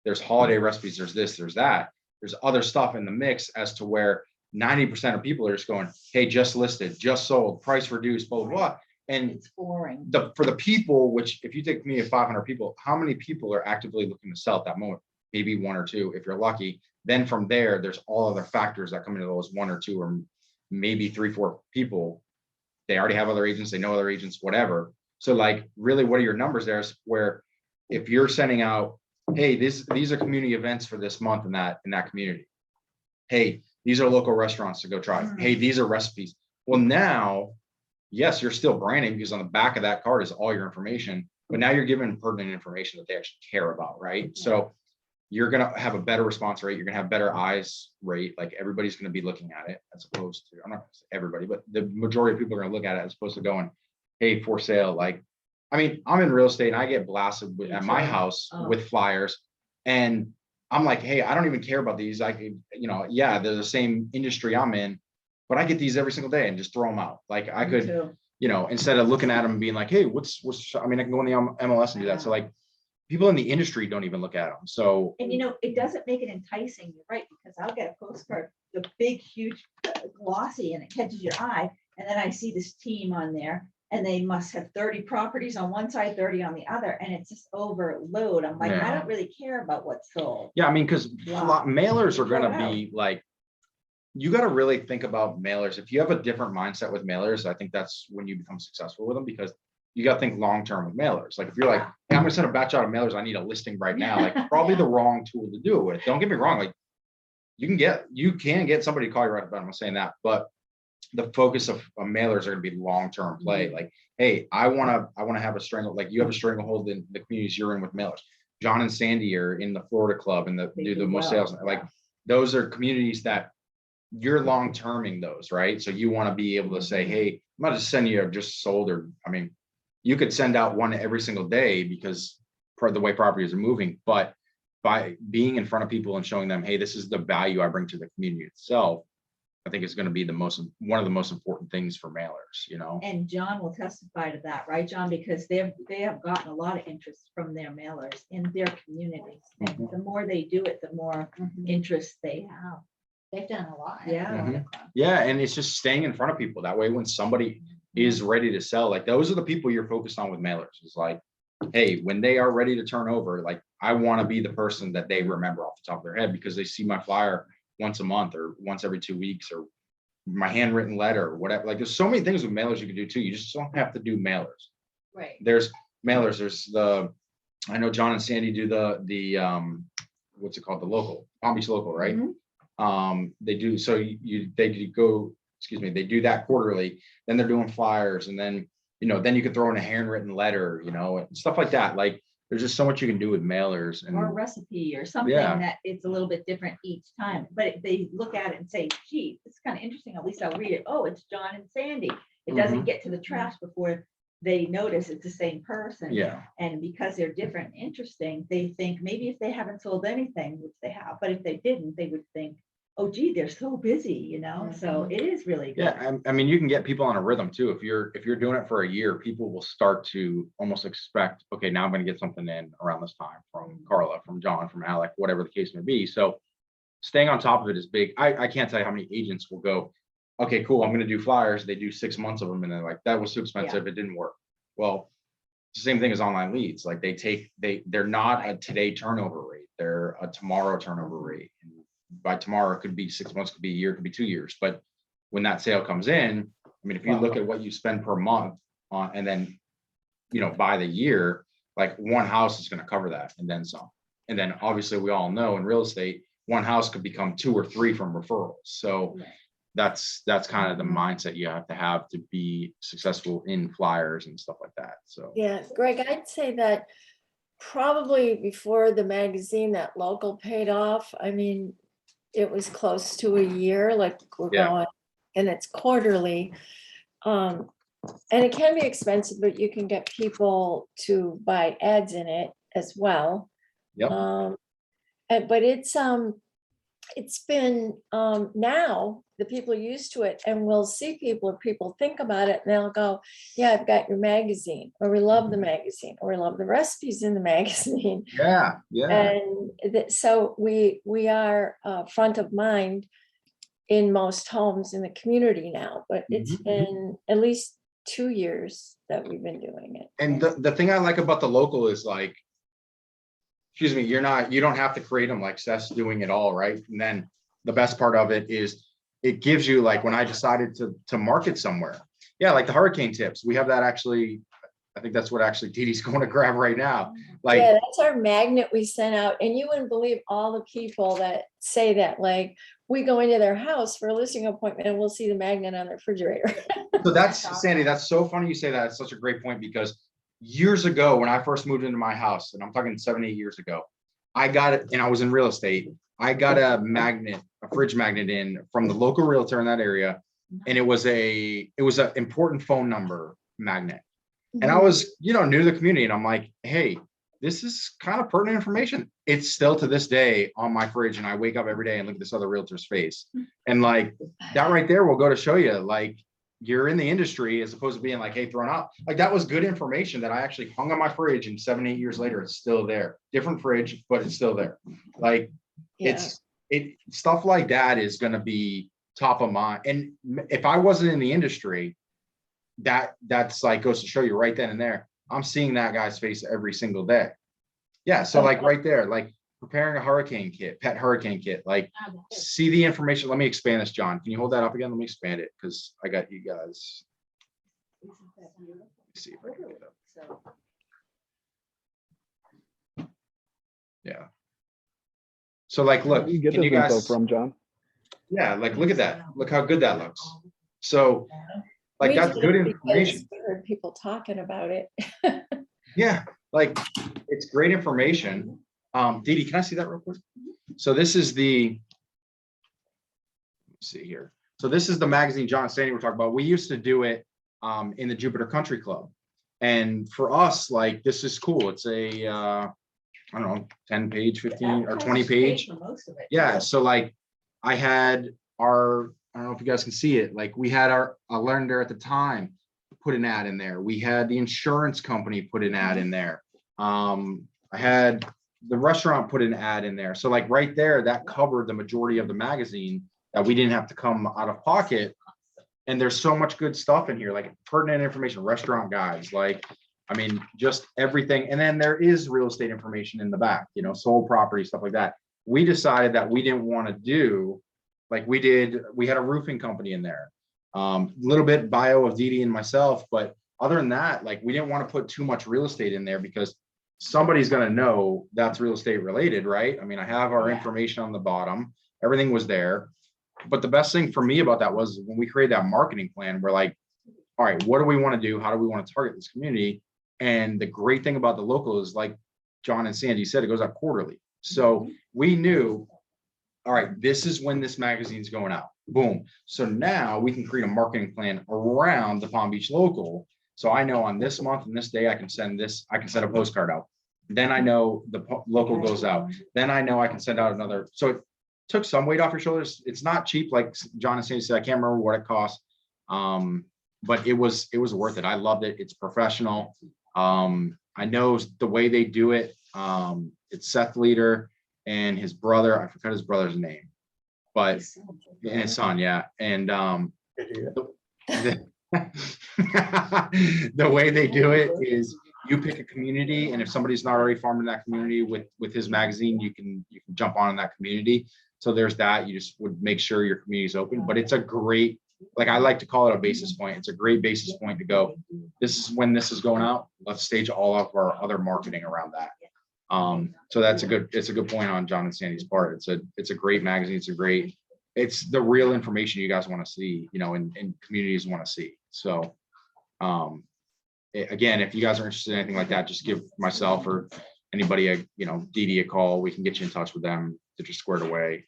There's holiday recipes, there's this, there's that, there's other stuff in the mix, as to where 90% of people are just going, hey, just listed, just sold, price reduced, blah, blah, blah. And It's boring. for the people, which, if you take a community of 500 people, how many people are actively looking to sell at that moment? Maybe 1 or 2, if you're lucky. Then from there, there's all other factors that come into those 1 or 2, or maybe 3, 4 people. They already have other agents, they know other agents, whatever. So, like, really, what are your numbers there? Is where, if you're sending out, hey, these are community events for this month in that community. Hey, these are local restaurants to go try. Hey, these are recipes. Well, now, yes, you're still branding, because on the back of that card is all your information, but now you're giving pertinent information that they actually care about, right? So you're going to have a better response rate. You're going to have better eyes rate. Like, everybody's going to be looking at it, as opposed to, I'm not going to say everybody, but the majority of people are going to look at it as opposed to going, hey, for sale. Like, I mean, I'm in real estate and I get blasted Me at my too. house Oh. with flyers, and I'm like, hey, I don't even care about these. I could, yeah, they're the same industry I'm in, but I get these every single day and just throw them out. Like, I Me could, too. instead of looking at them and being like, hey, what's, I mean, I can go on the MLS and do that. So, like, people in the industry don't even look at them. So, And it doesn't make it enticing, you're right, because I'll get a postcard, the big, huge, glossy, and it catches your eye. And then I see this team on there, and they must have 30 properties on one side, 30 on the other, and it's just overload. I'm like, Yeah. I don't really care about what's sold. yeah, I mean, because Wow. mailers are Throw going it to be like, you got to really think about mailers. If you have a different mindset with mailers, I think that's when you become successful with them, because you got to think long-term with mailers. Like, if you're like, hey, I'm gonna send a batch out of mailers, I need a listing right now, like, probably the wrong tool to do it with. Don't get me wrong, like, you can get somebody to call you right about it, I'm not saying that, but the focus of mailers are going to be long-term play. Like, hey, I want to have a stranglehold, like, you have a stranglehold in the communities you're in with mailers. John and Sandy are in the Florida club and They do the do most well, sales. Like, those are communities that you're long-terming those, right? So you want to be able to say, hey, I'm not just sending you just sold, or, I mean, you could send out one every single day, because the way properties are moving, but by being in front of people and showing them, hey, this is the value I bring to the community itself, I think is going to be one of the most important things for mailers, you know? And John will testify to that, right, John? Because they have gotten a lot of interest from their mailers in their communities. And Mhm. the more they do it, the more interest they have. They've done a lot. Yeah. Yeah, and it's just staying in front of people. That way, when somebody is ready to sell, like those are the people you're focused on with mailers. It's like, hey, when they are ready to turn over, like I want to be the person that they remember off the top of their head because they see my flyer once a month or once every 2 weeks or my handwritten letter or whatever. Like there's so many things with mailers you can do too. You just don't have to do mailers. Right. There's mailers. There's I know John and Sandy do the what's it called? The local, Palm Beach local, right? They do, so they do that quarterly, then they're doing flyers, and then, you know, then you can throw in a handwritten letter, you know, and stuff like that. Like, there's just so much you can do with mailers Or a and recipe or something Yeah. that it's a little bit different each time. But they look at it and say, gee, it's kind of interesting. At least I'll read it. Oh, it's John and Sandy. It doesn't get to the trash before they notice it's the same person. yeah, And because they're different and interesting, they think maybe if they haven't sold anything, which they have, but if they didn't, they would think, oh, gee, they're so busy, you know? So it is really good. yeah. I mean, you can get people on a rhythm too. If you're doing it for a year, people will start to almost expect, okay, now I'm going to get something in around this time from Carla, from John, from Alec, whatever the case may be. So staying on top of it is big. I can't tell you how many agents will go, okay, cool, I'm going to do flyers. They do 6 months of them and they're like, that was too expensive. It didn't work. Well, it's the same thing as online leads. Like they're not a today turnover rate. They're a tomorrow turnover rate. And by tomorrow, it could be 6 months, could be a year, could be 2 years. But when that sale comes in, I mean, if you look at what you spend per month on, and then, you know, by the year, like one house is going to cover that and then some. And then obviously we all know in real estate, one house could become 2 or 3 from referrals. So that's kind of the mindset you have to be successful in flyers and stuff like that. So Yeah, Greg, I'd say that probably before the magazine, that local paid off. I mean, it was close to a year, like we're Yeah. going, and it's quarterly. And it can be expensive, but you can get people to buy ads in it as well. Yep. But it's been now the people are used to it, and we'll see people or people think about it and they'll go, yeah, I've got your magazine, or we love the magazine, or we love the recipes in the magazine. yeah. And so we are front of mind in most homes in the community now, but it's been at least 2 years that we've been doing it. And the thing I like about the local is like, excuse me, you don't have to create them like Seth's doing it all, right? And then the best part of it is it gives you, like when I decided to market somewhere, yeah, like the hurricane tips, we have that actually. I think that's what actually Dee Dee's going to grab right now. Like, Yeah, that's our magnet we sent out, and you wouldn't believe all the people that say that. Like, we go into their house for a listing appointment and we'll see the magnet on the refrigerator. so that's Sandy, that's so funny you say that. It's such a great point because years ago when I first moved into my house, and I'm talking 7-8 years ago, I got it, and I was in real estate. I got a fridge magnet in from the local realtor in that area, and it was an important phone number magnet. And I was, new to the community, and I'm like, hey, this is kind of pertinent information. It's still to this day on my fridge, and I wake up every day and look at this other realtor's face. And like that right there will go to show you, like, you're in the industry as opposed to being like, hey, thrown out. Like that was good information that I actually hung on my fridge, and 7-8 years later, it's still there. Different fridge, but it's still there. Like stuff like that is going to be top of mind. And if I wasn't in the industry, that's like goes to show you right then and there, I'm seeing that guy's face every single day. Yeah. So like right there, like preparing a pet hurricane kit, like see the information. Let me expand this, John. Can you hold that up again? Let me expand it because I got you guys. Let me see if I can get it up. Yeah. So like, look, You get can this you info guys from John? Yeah, like look at that. Look how good that looks. So like We that's did good it information. because we heard people talking about it. Yeah, like it's great information. Dee Dee, can I see that real quick? So this is let's see here. So this is the magazine John and Sandy were talking about. We used to do it in the Jupiter Country Club. And for us, like this is cool. It's a I don't know, 10 page, 15 or 20 page. Most of it. Yeah. So like I had our I don't know if you guys can see it. Like we had our lender at the time put an ad in there. We had the insurance company put an ad in there. I had the restaurant put an ad in there. So like right there, that covered the majority of the magazine that we didn't have to come out of pocket. And there's so much good stuff in here, like pertinent information, restaurant guides, like, I mean, just everything. And then there is real estate information in the back, you know, sold property, stuff like that. We decided that we didn't want to do like we had a roofing company in there. Little bit bio of Dee Dee and myself, but other than that, like we didn't want to put too much real estate in there because somebody's going to know that's real estate related, right? I mean, I have our information on the bottom, everything was there. But the best thing for me about that was when we created that marketing plan, we're like, all right, what do we want to do? How do we want to target this community? And the great thing about the local is, like John and Sandy said, it goes out quarterly. So we knew, all right, this is when this magazine's going out. Boom. So now we can create a marketing plan around the Palm Beach local. So I know on this month and this day, I can send a postcard out. Then I know the local goes out. Then I know I can send out another. So it took some weight off your shoulders. It's not cheap, like John and Sandy said. I can't remember what it cost, but it was worth it. I loved it. It's professional. I know the way they do it. It's Seth Leader and his brother. I forgot his brother's name, but and his son, yeah. And the way they do it is you pick a community, and if somebody's not already farming that community with his magazine, you can jump on in that community. So there's that. You just would make sure your community is open. But it's a great, like I like to call it a basis point. It's a great basis point to go, this is when this is going out. Let's stage all of our other marketing around that. So it's a good point on John and Sandy's part. It's a great magazine. It's the real information you guys want to see, you know, and communities want to see. So again, if you guys are interested in anything like that, just give myself or anybody, Dee Dee a call. We can get you in touch with them to just square it away.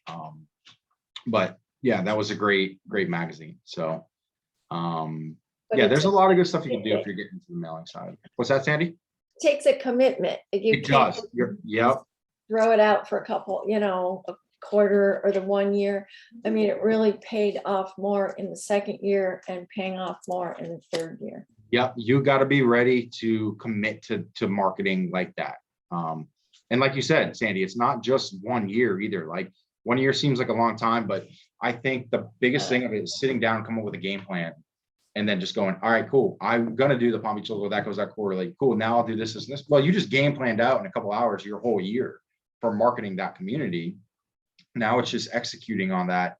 But yeah, that was a great magazine. So yeah, there's a lot of good stuff you can do if you're getting to the mailing side. What's that, Sandy? Takes a commitment. It does. Yep. Throw it out for a couple, a quarter or the 1 year. I mean, it really paid off more in the second year and paying off more in the third year. Yep, you got to be ready to commit to marketing like that. And like you said, Sandy, it's not just 1 year either. Like 1 year seems like a long time, but I think the biggest thing of it is sitting down and come up with a game plan and then just going, all right, cool. I'm going to do the Palm Beach logo. That goes out quarterly. Cool. Now I'll do this, and this. Well, you just game planned out in a couple hours your whole year for marketing that community. Now it's just executing on that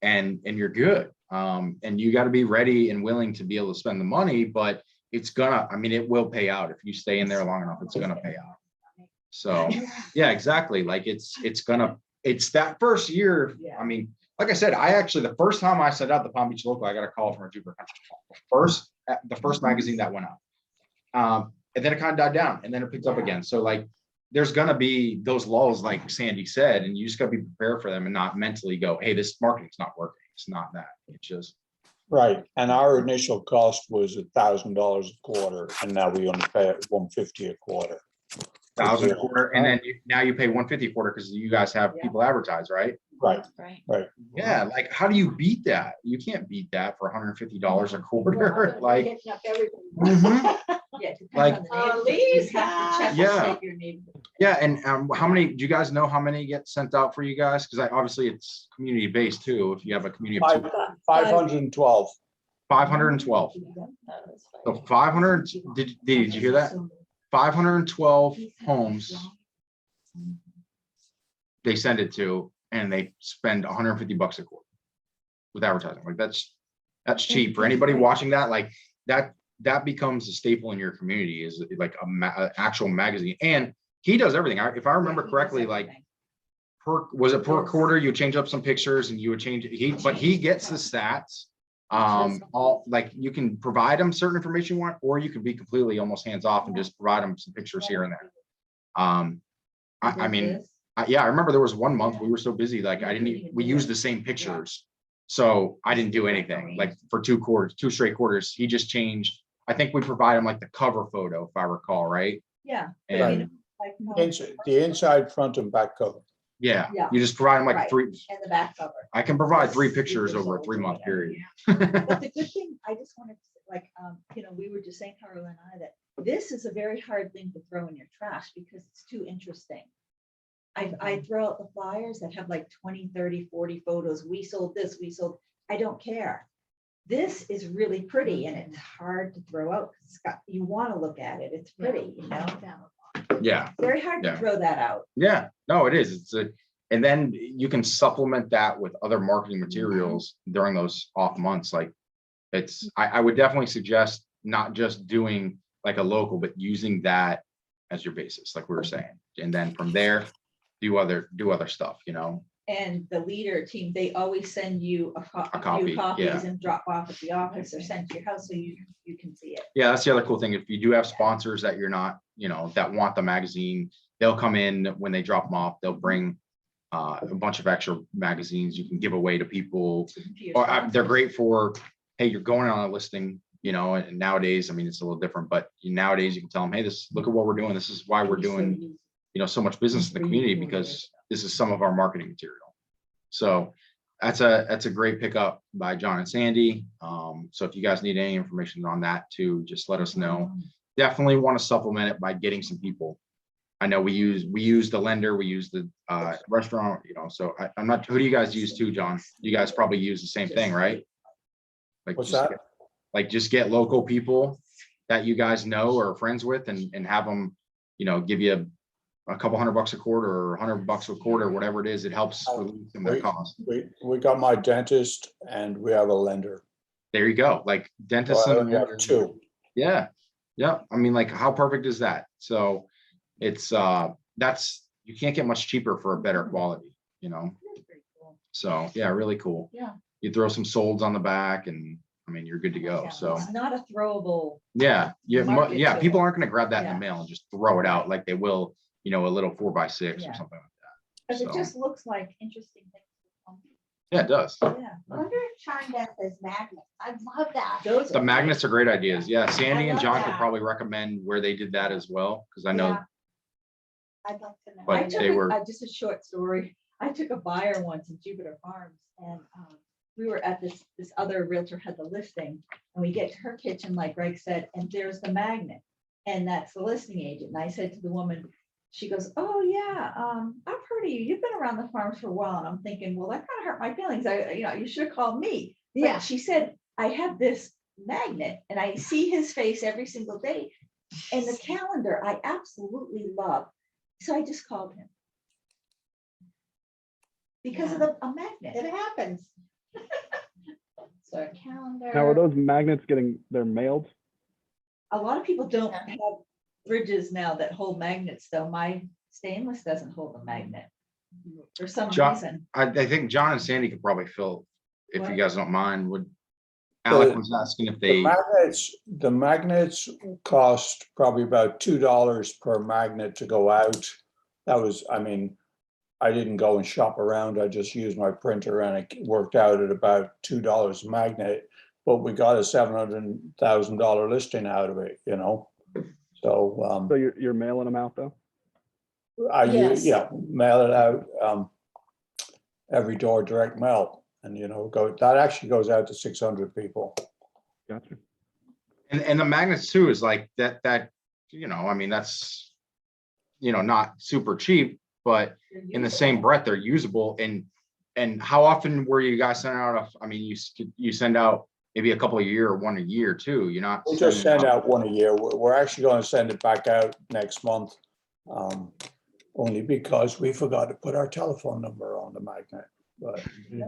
and you're good. And you got to be ready and willing to be able to spend the money, but it will pay out. If you stay in there long enough, it's going to pay out. So yeah, exactly. Like it's that first year. I mean, like I said, the first time I sent out the Palm Beach local, I got a call from a Jupiter Country. The first magazine that went out. And then it kind of died down and then it picked up again. So like, there's going to be those lulls, like Sandy said, and you just got to be prepared for them and not mentally go, hey, this marketing's not working. It's not that. It's just. Right. And our initial cost was $1,000 a quarter, and now we only pay $150 a quarter. $1,000 a quarter, and then now you pay $150 a quarter because you guys have people advertise, right? Right. Yeah, like how do you beat that? You can't beat that for $150 a quarter. Like, Hitting up everything. Like, Lisa. yeah. And how many? Do you guys know how many get sent out for you guys? Because obviously it's community based too. If you have a community of 512. 512. So 500. Did you hear that? 512 homes they send it to, and they spend $150 a quarter with advertising. Like that's cheap for anybody watching that. Like that becomes a staple in your community, is like a actual magazine. And he does everything. If I remember correctly, like per quarter, you change up some pictures and you would change it. But he gets the stats. All like you can provide them certain information you want, or you can be completely almost hands off and just provide them some pictures here and there. I remember there was 1 month we were so busy, like we used the same pictures, so I didn't do anything. Like for 2 straight quarters, he just changed. I think we provide him like the cover photo, if I recall, right? Yeah. And The inside, front, and back cover. Yeah, Yeah. you just provide them like Right. three, And the back cover. I can provide 3 Yes, pictures years over a old, 3-month whatever. period. But the good thing, I just wanted to, like, we were just saying, Carla and I, that this is a very hard thing to throw in your trash because it's too interesting. I throw out the flyers that have like 20, 30, 40 photos. We sold this, we sold, I don't care. This is really pretty and it's hard to throw out. 'Cause it's got, you want to look at it. It's pretty, you know? Yeah, Very hard to Yeah. throw that out. yeah, no, it is. And then you can supplement that with other marketing materials during those off months. Like I would definitely suggest not just doing like a local, but using that as your basis, like we were saying. And then from there, do other stuff, you know? And the leader team, they always send you a copy, few copies yeah. and drop off at the office or send to your house so you can see it. Yeah, that's the other cool thing. If you do have sponsors that you're not, that want the magazine, they'll come in when they drop them off. They'll bring a bunch of extra magazines you can give away to people. To your Or they're sponsors. great for, hey, you're going on a listing, and nowadays, I mean, it's a little different, but nowadays you can tell them, hey, look at what we're doing. This is why we're doing, so much business in the community because this is some of our marketing material. So that's a great pickup by John and Sandy. So if you guys need any information on that too, just let us know. Definitely want to supplement it by getting some people. I know we use the lender, we use the restaurant, so I'm not, who do you guys use too, John? You guys probably use the same thing, right? Like What's just that? just get local people that you guys know or are friends with and have them, give you a couple $100 a quarter or $100 a quarter, whatever it is, it helps relieve some of the cost. We got my dentist and we have a lender. There you go. Like dentists So I and only have lenders. 2. Yeah. Yeah. I mean, like how perfect is that? So it's you can't get much cheaper for a better quality, That's pretty cool. So yeah, really cool. Yeah. You throw some solds on the back and I mean, you're good to go. Yeah, So it's not a throwable. yeah, Market yeah. to People it. aren't going to grab that in Yeah. the mail and just throw it out like they will, a little 4x6 Yeah. or something like that. Because it So- just looks like interesting things. Yeah, it does. Yeah. I wonder if Charm Death is magnets. I love that. Those The are magnets are great ideas. Yeah, Sandy and love John could that. probably recommend where they did that as well, because I know. Yeah. I'd like to know. But I took they were- just a short story. I took a buyer once in Jupiter Farms and we were at this other realtor had the listing and we get to her kitchen, like Greg said, and there's the magnet. And that's the listing agent. And I said to the woman, she goes, oh yeah, I've heard of you. You've been around the farms for a while. And I'm thinking, well, that kind of hurt my feelings. You should have called me. But Yeah. she said, I have this magnet and I see his face every single day. And the calendar I absolutely love. So I just called him. Because of a magnet. It happens. So calendar. Now, are those magnets they're mailed? A lot of people don't Yeah. have fridges now that hold magnets, though. My stainless doesn't hold a magnet for some John- reason. I think John and Sandy could probably fill, if you What? guys don't mind. Alec was asking if they. The magnets cost probably about $2 per magnet to go out. That was, I didn't go and shop around. I just used my printer and it worked out at about $2 a magnet. But we got a $700,000 listing out of it, So So you're mailing them out though? Yes. mail it out every door, direct mail, and that actually goes out to 600 people. Gotcha. And the magnets too is like that, that's, not super cheap, but in the same breath, they're usable. And how often were you guys sending out you send out maybe a couple a year or one a year too? You're not. We'll just send out one a year. We're actually going to send it back out next month. Only because we forgot to put our telephone number on the magnet, but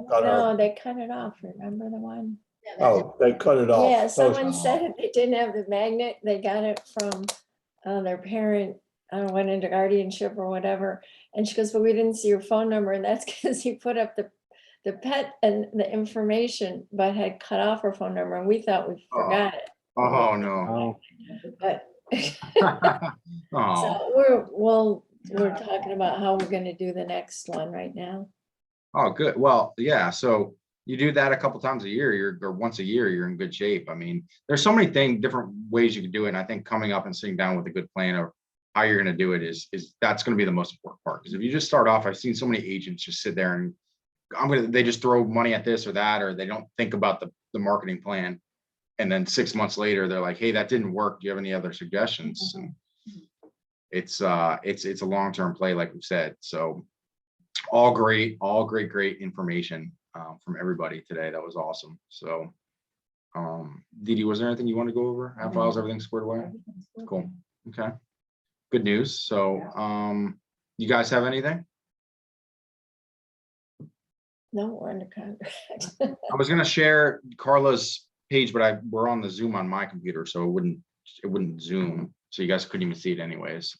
got our, No, they cut it off. Remember the one? they cut it off. Yeah, Those- someone said if they didn't have the magnet, they got it from their parent, went into guardianship or whatever. And she goes, but we didn't see your phone number. And that's because he put up the pet and the information, but had cut off her phone number. And we thought we forgot it. Oh, no. Oh, But Oh, so we're talking about how we're going to do the next one right now. oh, good. Well, yeah. So you do that a couple times a year, or once a year, you're in good shape. I mean, there's so many different ways you can do it. And I think coming up and sitting down with a good plan how you're going to do it is that's going to be the most important part. Because if you just start off, I've seen so many agents just sit there and they just throw money at this or that, or they don't think about the marketing plan. And then 6 months later, they're like, hey, that didn't work. Do you have any other suggestions? And it's a long-term play, like we said. So all great information from everybody today. That was awesome. So Dee Dee, was there anything you want to go over? Have files, everything squared away? Cool. Okay. Good news. So you guys have anything? No, we're under contract. I was gonna share Carla's page, but we're on the Zoom on my computer, so it wouldn't Zoom, so you guys couldn't even see it anyways.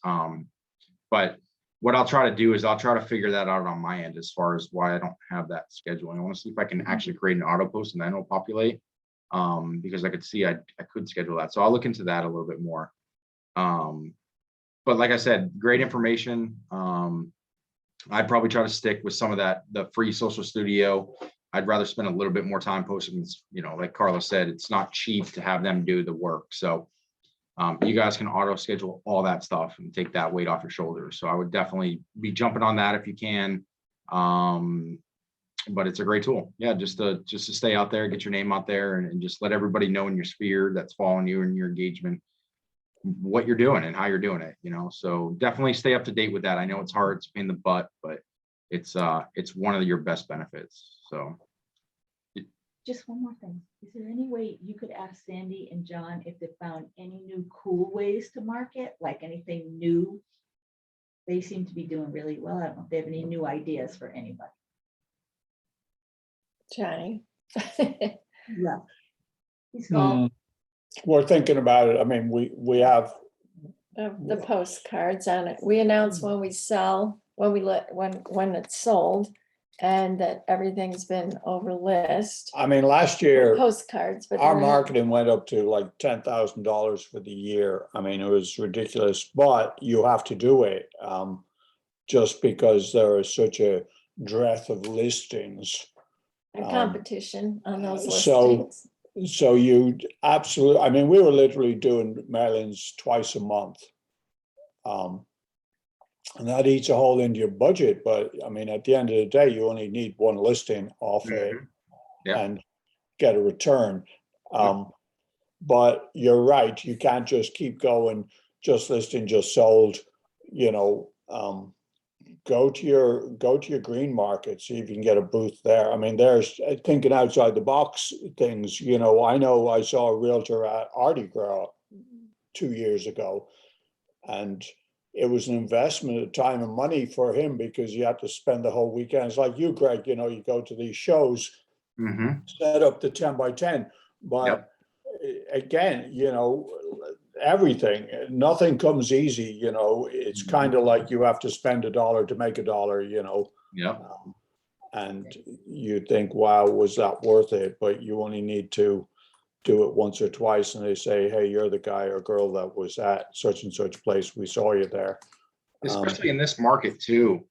But what I'll try to do is I'll try to figure that out on my end as far as why I don't have that scheduling. I want to see if I can actually create an auto post and then it'll populate. Because I could see I could schedule that. So I'll look into that a little bit more. But like I said, great information. I'd probably try to stick with some of the free social studio. I'd rather spend a little bit more time posting, like Carla said, it's not cheap to have them do the work. So you guys can auto schedule all that stuff and take that weight off your shoulders. So I would definitely be jumping on that if you can. But it's a great tool. Yeah, just to stay out there, get your name out there, and just let everybody know in your sphere that's following you and your engagement what you're doing and how you're doing it. So definitely stay up to date with that. I know it's hard, it's a pain in the butt, but it's one of your best benefits. So Just one more thing. Is there any way you could ask Sandy and John if they found any new cool ways to market, like anything new? They seem to be doing really well. I don't know if they have any new ideas for anybody. Johnny. Yeah. He's gone. We're thinking about it. I mean, we have, The postcards on it. We announce when we sell, when it's sold, and that everything's been over list. I mean, last year, Postcards, but our they're not- marketing went up to like $10,000 for the year. I mean, it was ridiculous, but you have to do it just because there is such a breadth of listings. a competition on those so- listings. So you absolutely, I mean, we were literally doing mailings twice a month. And that eats a hole into your budget, but I mean, at the end of the day, you only need one listing off it Yeah. and get a return. But you're right, you can't just keep going, just listing, just sold, go to your green market, see if you can get a booth there. I mean, there's thinking outside the box things, I know I saw a realtor at Mardi Gras 2 years ago, and it was an investment of time and money for him because you had to spend the whole weekend. It's like you, Greg, you go to these shows, set up the 10 by 10, but again, everything, nothing comes easy, it's kind of like you have to spend $1 to make $1, Yeah. and you think, wow, was that worth it? But you only need to do it once or twice and they say, hey, you're the guy or girl that was at such and such place, we saw you there. Especially in this market too.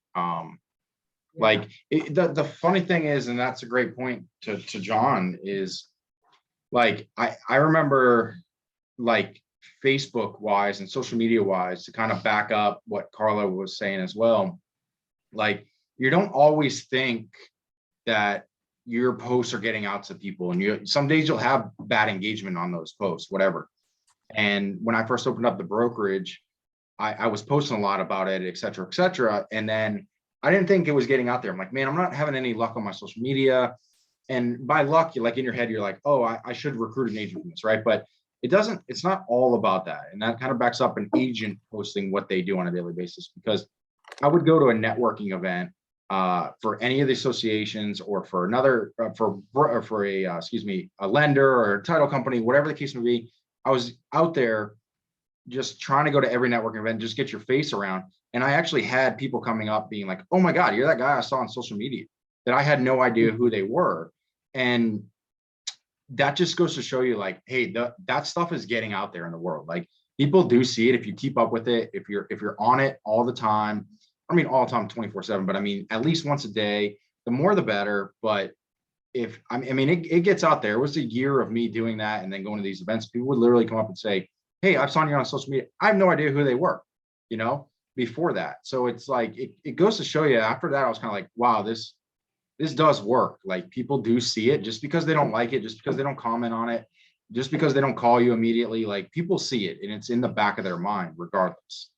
Like the funny thing is, and that's a great point to John, is like I remember, like, Facebook wise and social media wise, to kind of back up what Carla was saying as well, like, you don't always think that your posts are getting out to people, and some days you'll have bad engagement on those posts, whatever. And when I first opened up the brokerage, I was posting a lot about it, et cetera, and then I didn't think it was getting out there. I'm like, man, I'm not having any luck on my social media. And by luck, you're like, in your head, you're like, oh, I should recruit an agent from this, right? But it's not all about that. And that kind of backs up an agent posting what they do on a daily basis, because I would go to a networking event for any of the associations, or for another, for a lender or a title company, whatever the case may be. I was out there just trying to go to every networking event, just get your face around. And I actually had people coming up being like, oh my God, you're that guy I saw on social media, that I had no idea who they were. And that just goes to show you, like, hey, that stuff is getting out there in the world. Like, people do see it if you keep up with it, if you're on it all the time. I mean, all the time, 24/7, but I mean, at least once a day, the more the better. But it gets out there. It was a year of me doing that and then going to these events. People would literally come up and say, hey, I've seen you on social media. I have no idea who they were. you know, before that. So it's like, it goes to show you, after that, I was kind of like, wow, this does work. Like, people do see it. Just because they don't like it, just because they don't comment on it, just because they don't call you immediately, like, people see it and it's in the back of their mind regardless.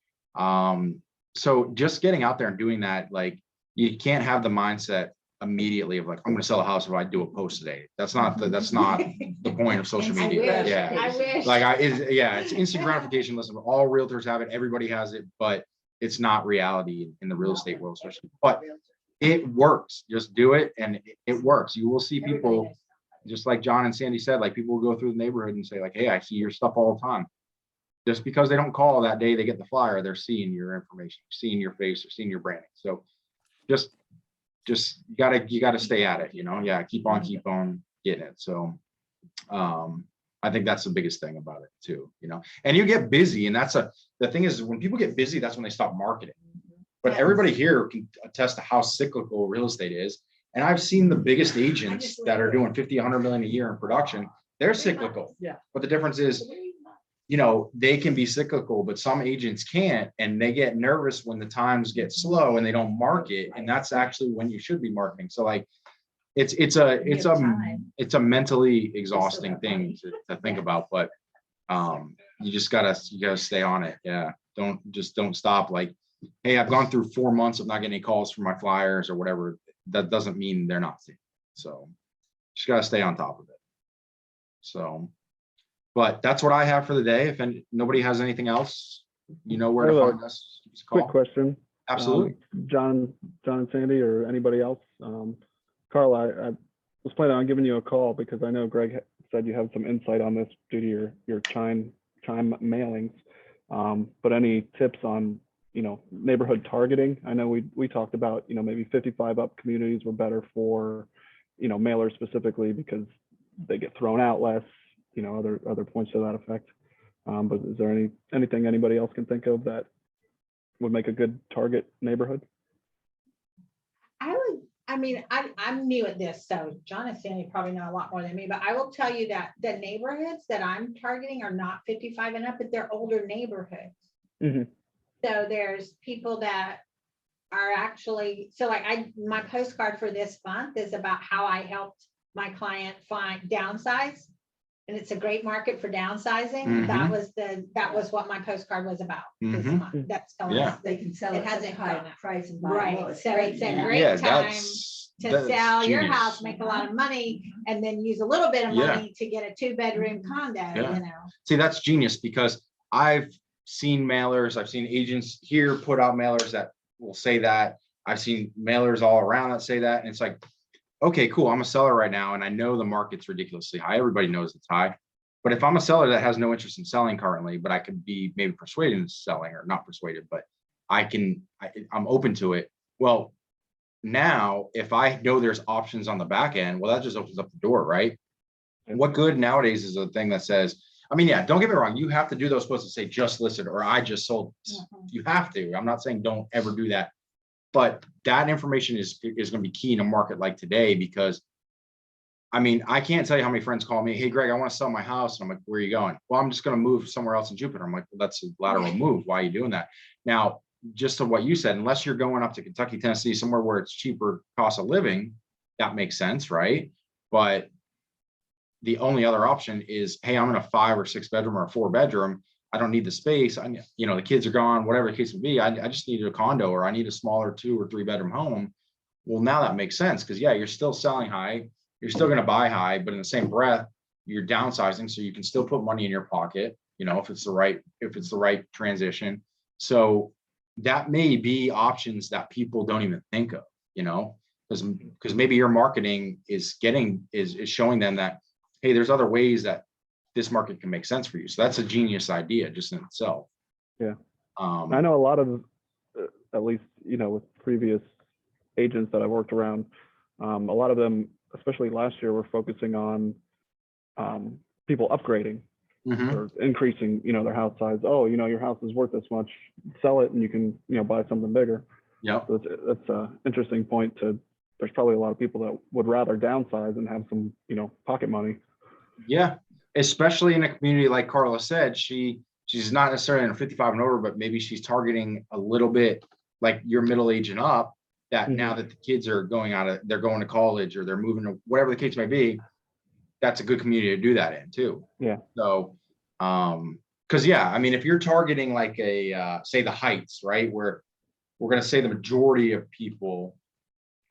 So just getting out there and doing that, like, you can't have the mindset immediately of like, I'm gonna sell a house if I do a post today. That's not the point of social Instant media. gratification. Yeah. I wish. Like, it's instant gratification. Listen, all realtors have it, everybody has it, but it's not reality in the real estate world, especially. But it works. Just do it, and it works. You will see people, just like John and Sandy said, like, people will go through the neighborhood and say like, hey, I see your stuff all the time. Just because they don't call that day they get the flyer, they're seeing your information, seeing your face, or seeing your branding. So just you gotta stay at it, you know. Yeah, keep on getting it. So I think that's the biggest thing about it too, you know. And you get busy, and the thing is, when people get busy, that's when they stop marketing. But everybody here can attest to how cyclical real estate is. And I've seen the biggest agents that are doing 50, 100 million a year in production, they're cyclical. Yeah. But the difference is, you know, they can be cyclical, but some agents can't, and they get nervous when the times get slow and they don't market. And that's actually when you should be marketing. So like, it's a mentally exhausting thing to think about, but you just gotta stay on it. Yeah. Don't stop. Like, hey, I've gone through 4 months of not getting any calls from my flyers or whatever. That doesn't mean they're not seeing it. So just gotta stay on top of it. So, but that's what I have for the day. If nobody has anything else, you know where to find us. Give us a Quick call. question. Absolutely. John and Sandy, or anybody else. Carl, I was planning on giving you a call because I know Greg said you have some insight on this due to your chime mailings. But any tips on, you know, neighborhood targeting? I know we talked about, you know, maybe 55 up communities were better for, you know, mailers specifically because they get thrown out less, you know, other points to that effect. But is there anything anybody else can think of that would make a good target neighborhood? I'm new at this, so John and Sandy probably know a lot more than me, but I will tell you that the neighborhoods that I'm targeting are not 55 and up, but they're older neighborhoods. Mm-hmm. So there's people that are actually, so like my postcard for this month is about how I helped my client downsize. And it's a great market for downsizing. Mhm. That was what my postcard was about this Mhm. month. That's going Yeah. on. They can sell It it hasn't at a high gone up. price and buy Right. low. So it's a great Yeah, time that's to sell your genius. house, make a lot of money, and then use a little bit of Yeah. money to get a 2-bedroom condo, Yeah. you know. See, that's genius, because I've seen mailers, I've seen agents here put out mailers that will say that. I've seen mailers all around that say that. And it's like, okay, cool. I'm a seller right now, and I know the market's ridiculously high. Everybody knows it's high. But if I'm a seller that has no interest in selling currently, but I could be maybe persuaded into selling, or not persuaded, but I'm open to it. Well, now if I know there's options on the back end, well, that just opens up the door, right? And what good nowadays is a thing that says, I mean, yeah, don't get me wrong, you have to do those posts that say just listed or I just sold this. You have to. I'm not saying don't ever do that. But that information is going to be key in a market like today, because I mean, I can't tell you how many friends call me, hey, Greg, I want to sell my house. And I'm like, where are you going? Well, I'm just going to move somewhere else in Jupiter. I'm like, well, that's a lateral move. Why are you doing that? Now, just to what you said, unless you're going up to Kentucky, Tennessee, somewhere where it's cheaper cost of living, that makes sense, right? But the only other option is, hey, I'm in a 5 or 6 bedroom or a 4 bedroom. I don't need the space. You know, the kids are gone, whatever the case may be. I just need a condo, or I need a smaller 2 or 3 bedroom home. Well, now that makes sense, because yeah, you're still selling high. You're still going to buy high, but in the same breath, you're downsizing, so you can still put money in your pocket, you know, if it's the right transition. So that may be options that people don't even think of, you know, because maybe your marketing is showing them that, hey, there's other ways that this market can make sense for you. So that's a genius idea just in itself. Yeah. I know a lot of, at least, you know, with previous agents that I've worked around, a lot of them, especially last year, were focusing on people upgrading or increasing, you know, their house size. Oh, you know, your house is worth this much, sell it and you can, you know, buy something bigger. Yeah. So that's an interesting point. There's probably a lot of people that would rather downsize and have some, you know, pocket money. Yeah, especially in a community like Carla said, she she's not necessarily in a 55 and over, but maybe she's targeting a little bit like your middle age and up, that now that the kids are they're going to college or they're moving to whatever the case may be, that's a good community to do that in too. Yeah. So, because yeah, I mean, if you're targeting like say the Heights, right, where we're going to say the majority of people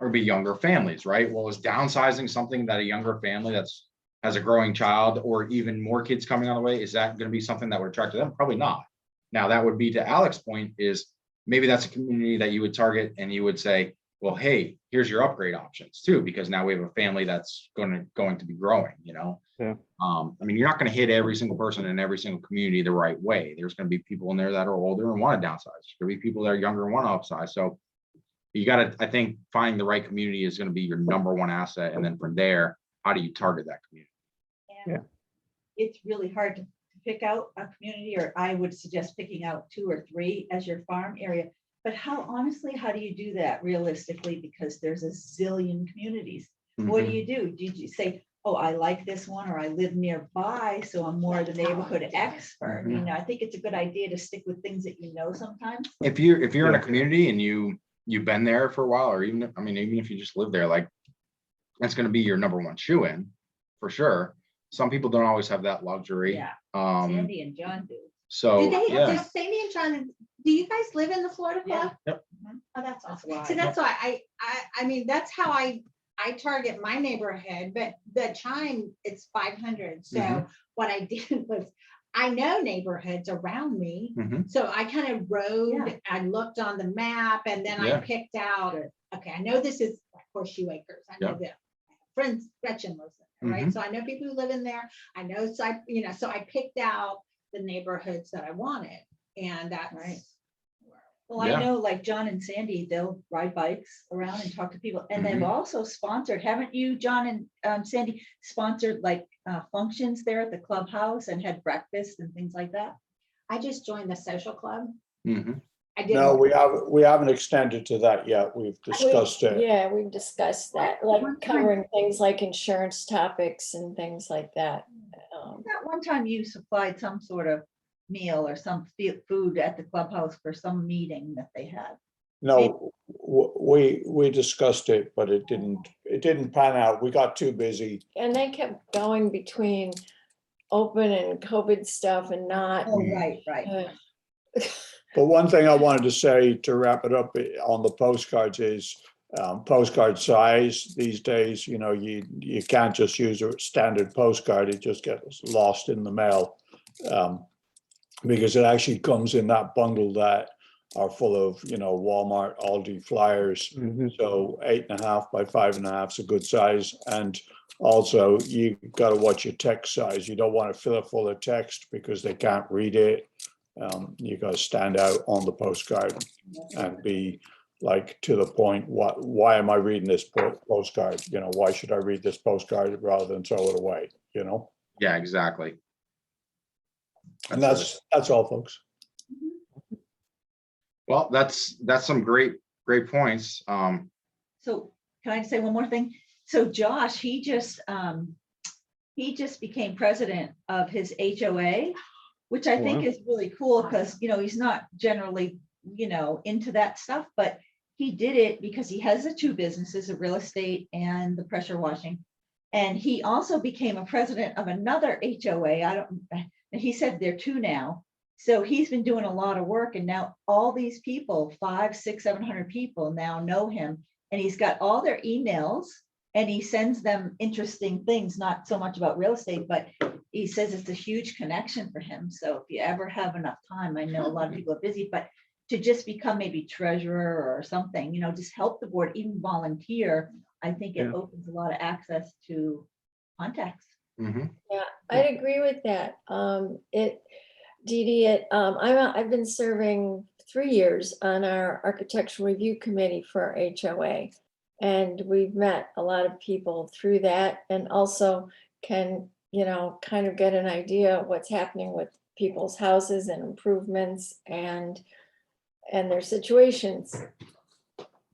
are be younger families, right? Well, is downsizing something that a younger family has a growing child or even more kids coming on the way, is that going to be something that would attract to them? Probably not. Now, that would be to Alex's point, is maybe that's a community that you would target and you would say, well, hey, here's your upgrade options too, because now we have a family that's going to be growing, you know? Yeah. I mean, you're not going to hit every single person in every single community the right way. There's going to be people in there that are older and want to downsize. There's going to be people that are younger and want to upsize. So you got to, I think, finding the right community is going to be your number one asset. And then from there, how do you target that community? And Yeah. it's really hard to pick out a community, or I would suggest picking out 2 or 3 as your farm area. But honestly, how do you do that realistically? Because there's a zillion communities. What do Mhm. you do? Did you say, oh, I like this one, or I live nearby, so I'm more the neighborhood expert? You know, I think it's a good idea to stick with things that you know sometimes. If you're in a Yeah. community and you've been there for a while, or even if you just live there, like that's going to be your number one shoe in for sure. Some people don't always have that luxury. Yeah. Um, Sandy and John do. so yeah. Sandy and John, do you guys live in the Florida Club? Yep. Oh, that's That's awesome. why. See, that's why I mean, that's how I target my neighborhood, but the chime, it's 500. So Mhm. what I did was, I know neighborhoods around me. Mhm. So I kind of rode, Yeah. I looked on the map, and then Yeah. I picked out, okay, I know this is like Horseshoe Acres. I know Yeah. that. Friends, Gretchen lives in there, right? So I know people who live in there. I know, so I picked out the neighborhoods that I wanted, and that's Right. where- Well, Yeah. I know like John and Sandy, they'll ride bikes around and talk to people. And they've also sponsored, haven't you, John and Sandy, sponsored like functions there at the clubhouse and had breakfast and things like that? I just joined the social club. Mhm. I didn't. No, we haven't extended to that yet. We've discussed it. Yeah, we've discussed that, like covering things like insurance topics and things like that. That one time you supplied some sort of meal or some food at the clubhouse for some meeting that they had. No, we discussed it, but it didn't pan out. We got too busy. And they kept going between open and COVID stuff and not. Oh, right. But one thing I wanted to say to wrap it up on the postcards is postcard size these days. You know, you can't just use a standard postcard. It just gets lost in the mail because it actually comes in that bundle that are full of, Walmart, Aldi flyers. So 8.5 by 5.5 is a good size. And also you got to watch your text size. You don't want to fill it full of text because they can't read it. You got to stand out on the postcard and be like to the point. Why am I reading this postcard? Why should I read this postcard rather than throw it away? Yeah, exactly. And that's all, folks. Well, that's some great points. So can I say one more thing? So Josh, he just became president of his HOA, which I think is really cool because, he's not generally, into that stuff, but he did it because he has the 2 businesses of real estate and the pressure washing. And he also became a president of another HOA. He said there are 2 now. So he's been doing a lot of work, and now all these people, 500, 600, 700 people now know him, and he's got all their emails and he sends them interesting things, not so much about real estate, but he says it's a huge connection for him. So if you ever have enough time, I know a lot of people are busy, but to just become maybe treasurer or something, just help the board, even volunteer, I think it opens a lot of access to contacts. Mm-hmm. Yeah, I'd agree with that. Dee Dee, I've been serving 3 years on our architectural review committee for our HOA. And we've met a lot of people through that, and also can, kind of get an idea of what's happening with people's houses and improvements and their situations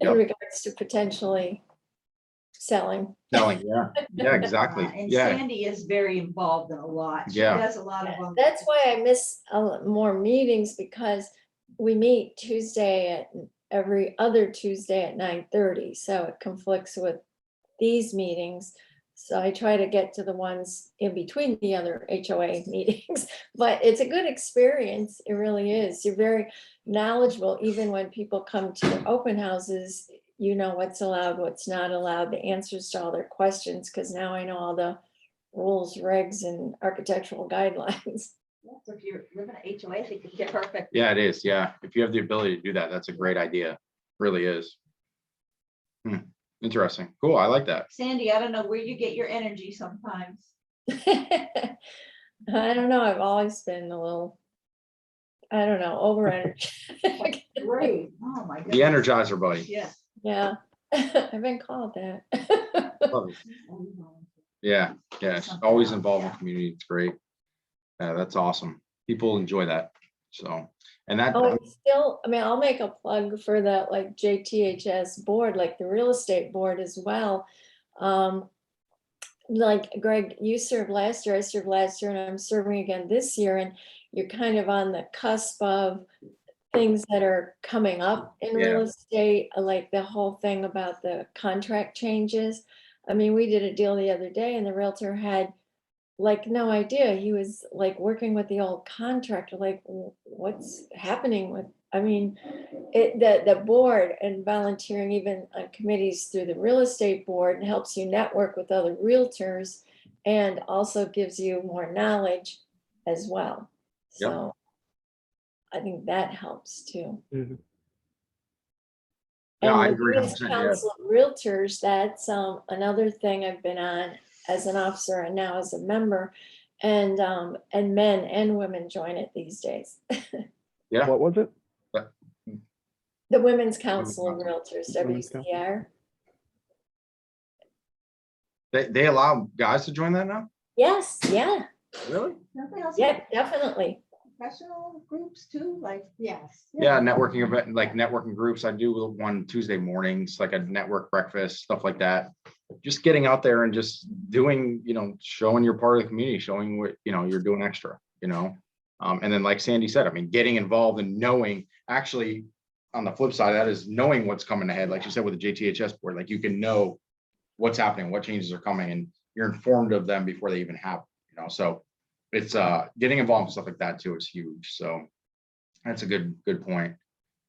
in regards to potentially selling. Selling, yeah, exactly. And Yeah, Sandy is very involved in a lot. She Yeah. does a lot of them. That's why I miss more meetings, because we meet every other Tuesday at 9:30, so it conflicts with these meetings. So I try to get to the ones in between the other HOA meetings, but it's a good experience. It really is. You're very knowledgeable, even when people come to the open houses, you know what's allowed, what's not allowed, the answers to all their questions, because now I know all the rules, regs, and architectural guidelines. So if you're living at HOA, I think it's perfect. yeah, it is. Yeah, if you have the ability to do that, that's a great idea. Really is. Interesting. Cool. I like that. Sandy, I don't know where you get your energy sometimes. I don't know, I've always been a little, I don't know, over energetic. Great. Oh, my goodness. The Energizer buddy. Yes. Yeah, I've been called that. Love it. Yeah, always involved in community. It's great. That's awesome. People enjoy that. So, and that, Oh, and still, I mean, I'll make a plug for that, like JTHS board, like the real estate board as well. Like Greg, you served last year, I served last year, and I'm serving again this year, and you're kind of on the cusp of things that are coming up in real estate, like the whole thing about the contract changes. I mean, we did a deal the other day, and the realtor had like no idea. He was like working with the old contractor, like what's happening with, I mean, the board and volunteering even on committees through the real estate board helps you network with other realtors and also gives you more knowledge as well. Yep. So I think that helps too. Mhm. Yeah, I And the agree Women's 100%, Council of Realtors, that's another thing I've been on as an officer and now as a member. And men and women join it these days. yeah. What was it? The Women's Council of Realtors, Women's Council. WCR. They allow guys to join that now? Yes, yeah, Really? Don't they also yeah, have definitely. professional groups too? Like, Yes. Yeah, networking event, like networking groups. I do one Tuesday mornings, like a network breakfast, stuff like that. Just getting out there and just doing, showing you're part of the community, showing what, you're doing extra, and then like Sandy said, I mean, getting involved and knowing, actually on the flip side of that is knowing what's coming ahead. Like you said, with the JTHS board, like you can know what's happening, what changes are coming, and you're informed of them before they even happen, so it's getting involved in stuff like that too is huge. So that's a good point.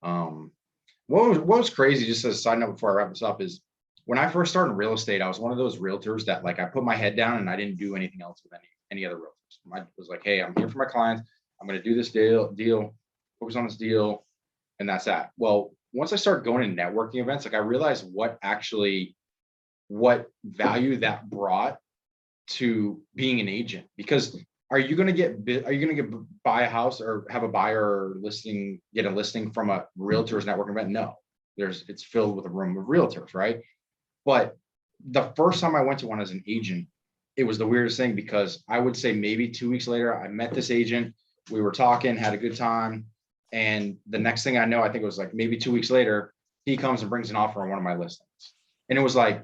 What was crazy, just as a side note before I wrap this up, is when I first started in real estate, I was one of those realtors that like I put my head down and I didn't do anything else with any other realtors. I was like, hey, I'm here for my clients. I'm going to do this deal, focus on this deal, and that's that. Well, once I started going to networking events, like I realized what value that brought to being an agent. Because are you going to buy a house or have a buyer or get a listing from a realtors networking event? No, it's filled with a room of realtors, right? But the first time I went to one as an agent, it was the weirdest thing, because I would say maybe 2 weeks later, I met this agent, we were talking, had a good time. And the next thing I know, I think it was like maybe 2 weeks later, he comes and brings an offer on one of my listings. And it was like,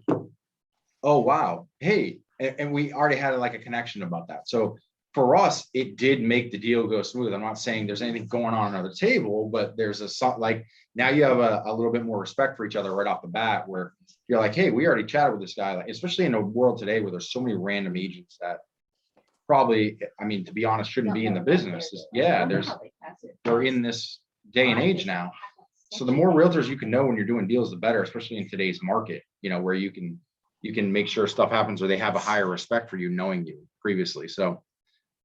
oh, wow. Hey, and we already had like a connection about that. So for us, it did make the deal go smooth. I'm not saying there's anything going on the table, but there's like now you have a little bit more respect for each other right off the bat, where you're like, hey, we already chatted with this guy, like, especially in a world today where there's so many random agents that probably, I mean, to be honest, shouldn't be in the business. We're in this day and age now. So the more realtors you can know when you're doing deals, the better, especially in today's market, where you can make sure stuff happens, or they have a higher respect for you knowing you previously. So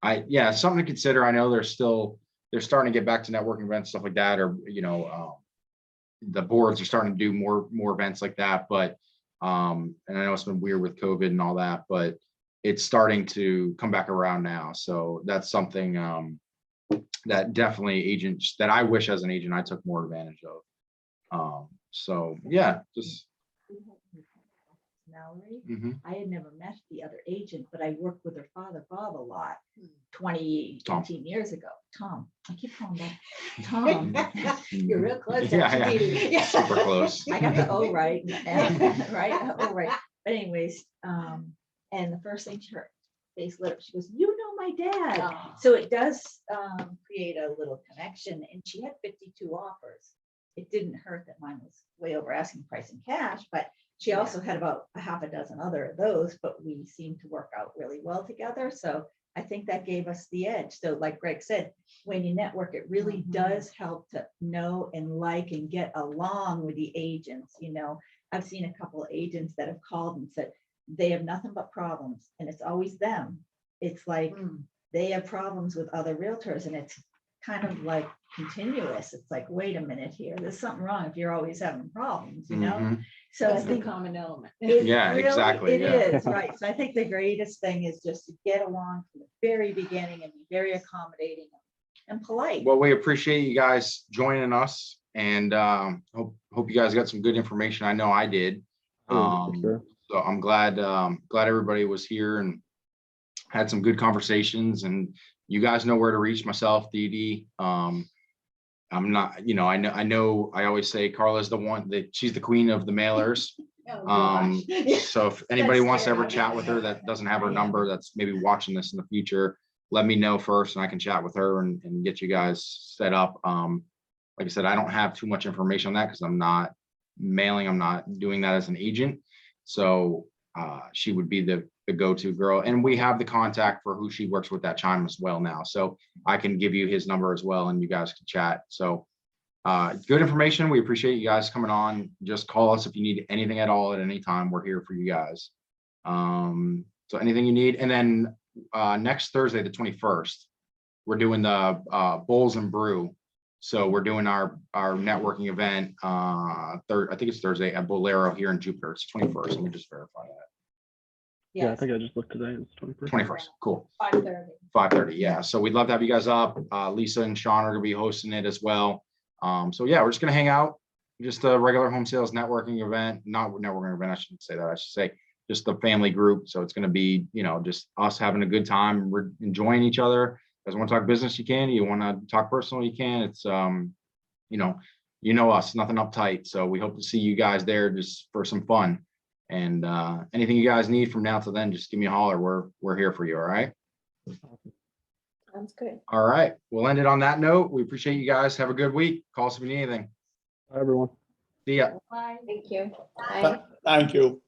something to consider. I know they're starting to get back to networking events, stuff like that, or, the boards are starting to do more events like that. But, and I know it's been weird with COVID and all that, but it's starting to come back around now. So that's something, that definitely that I wish as an agent, I took more advantage of. So yeah, just. Mallory. I had never met the other agent, but I worked with her father, Bob, a lot 18 years ago. Tom, I keep calling that Tom. You're real close. Yeah, super close. I got the O right. Right. Oh, right. But anyways, and the first thing her face lit up, she goes, "You know my dad." Oh. So it does create a little connection, and she had 52 offers. It didn't hurt that mine was way over asking price in cash, but she also had about a half a dozen other of those, but we seemed to work out really well together. So I think that gave us the edge. So like Greg said, when you network, it really does help to know and like and get along with the agents. You know, I've seen a couple of agents that have called and said they have nothing but problems, and it's always them. It's like they have problems with other realtors, and it's kind of like continuous. It's like, wait a minute here, there's something wrong if you're always having problems, you know? Mhm. So I That's the think common element. it Yeah, really- exactly, It yeah. is, right. So I think the greatest thing is just to get along from the very beginning and be very accommodating and polite. Well, we appreciate you guys joining us, and hope you guys got some good information. I know I did. For sure. So I'm glad everybody was here and had some good conversations, and you guys know where to reach myself, Dee Dee. I'm not, you know, I know I always say Carla's the one that she's the queen of the mailers. Oh, gosh. Yeah. So if anybody That's wants to ever scary. chat with her that doesn't have her Yeah. number, that's maybe watching this in the future, let me know first and I can chat with her and get you guys set up. Like I said, I don't have too much information on that because I'm not mailing, I'm not doing that as an agent. So she would be the go-to girl. And we have the contact for who she works with at Chime as well now. So I can give you his number as well and you guys can chat. So good information. We appreciate you guys coming on. Just call us if you need anything at all at any time. We're here for you guys. So anything you need. And then next Thursday, the 21st, we're doing the Bowls and Brew. So we're doing our networking event I think it's Thursday at Bolero here in Jupiter. It's 21st. Let me just verify that. Yeah, I Yes, think I just looked today. It's 21st. 21st. Cool. 5:30. 5:30. Yeah. So we'd love to have you guys up. Lisa and Sean are gonna be hosting it as well. So yeah, we're just gonna hang out. Just a regular home sales networking event, not networking event. I shouldn't say that. I should say just a family group. So it's gonna be, you know, just us having a good time. We're enjoying each other. If you want to talk business, you can. You want to talk personal, you can. It's you know us, nothing uptight. So we hope to see you guys there just for some fun. And anything you guys need from now to then, just give me a holler. We're here for you. All right. Sounds good. All right. We'll end it on that note. We appreciate you guys. Have a good week. Call us if you need anything. Bye, everyone. See ya. Bye. Thank you. Bye. Thank you.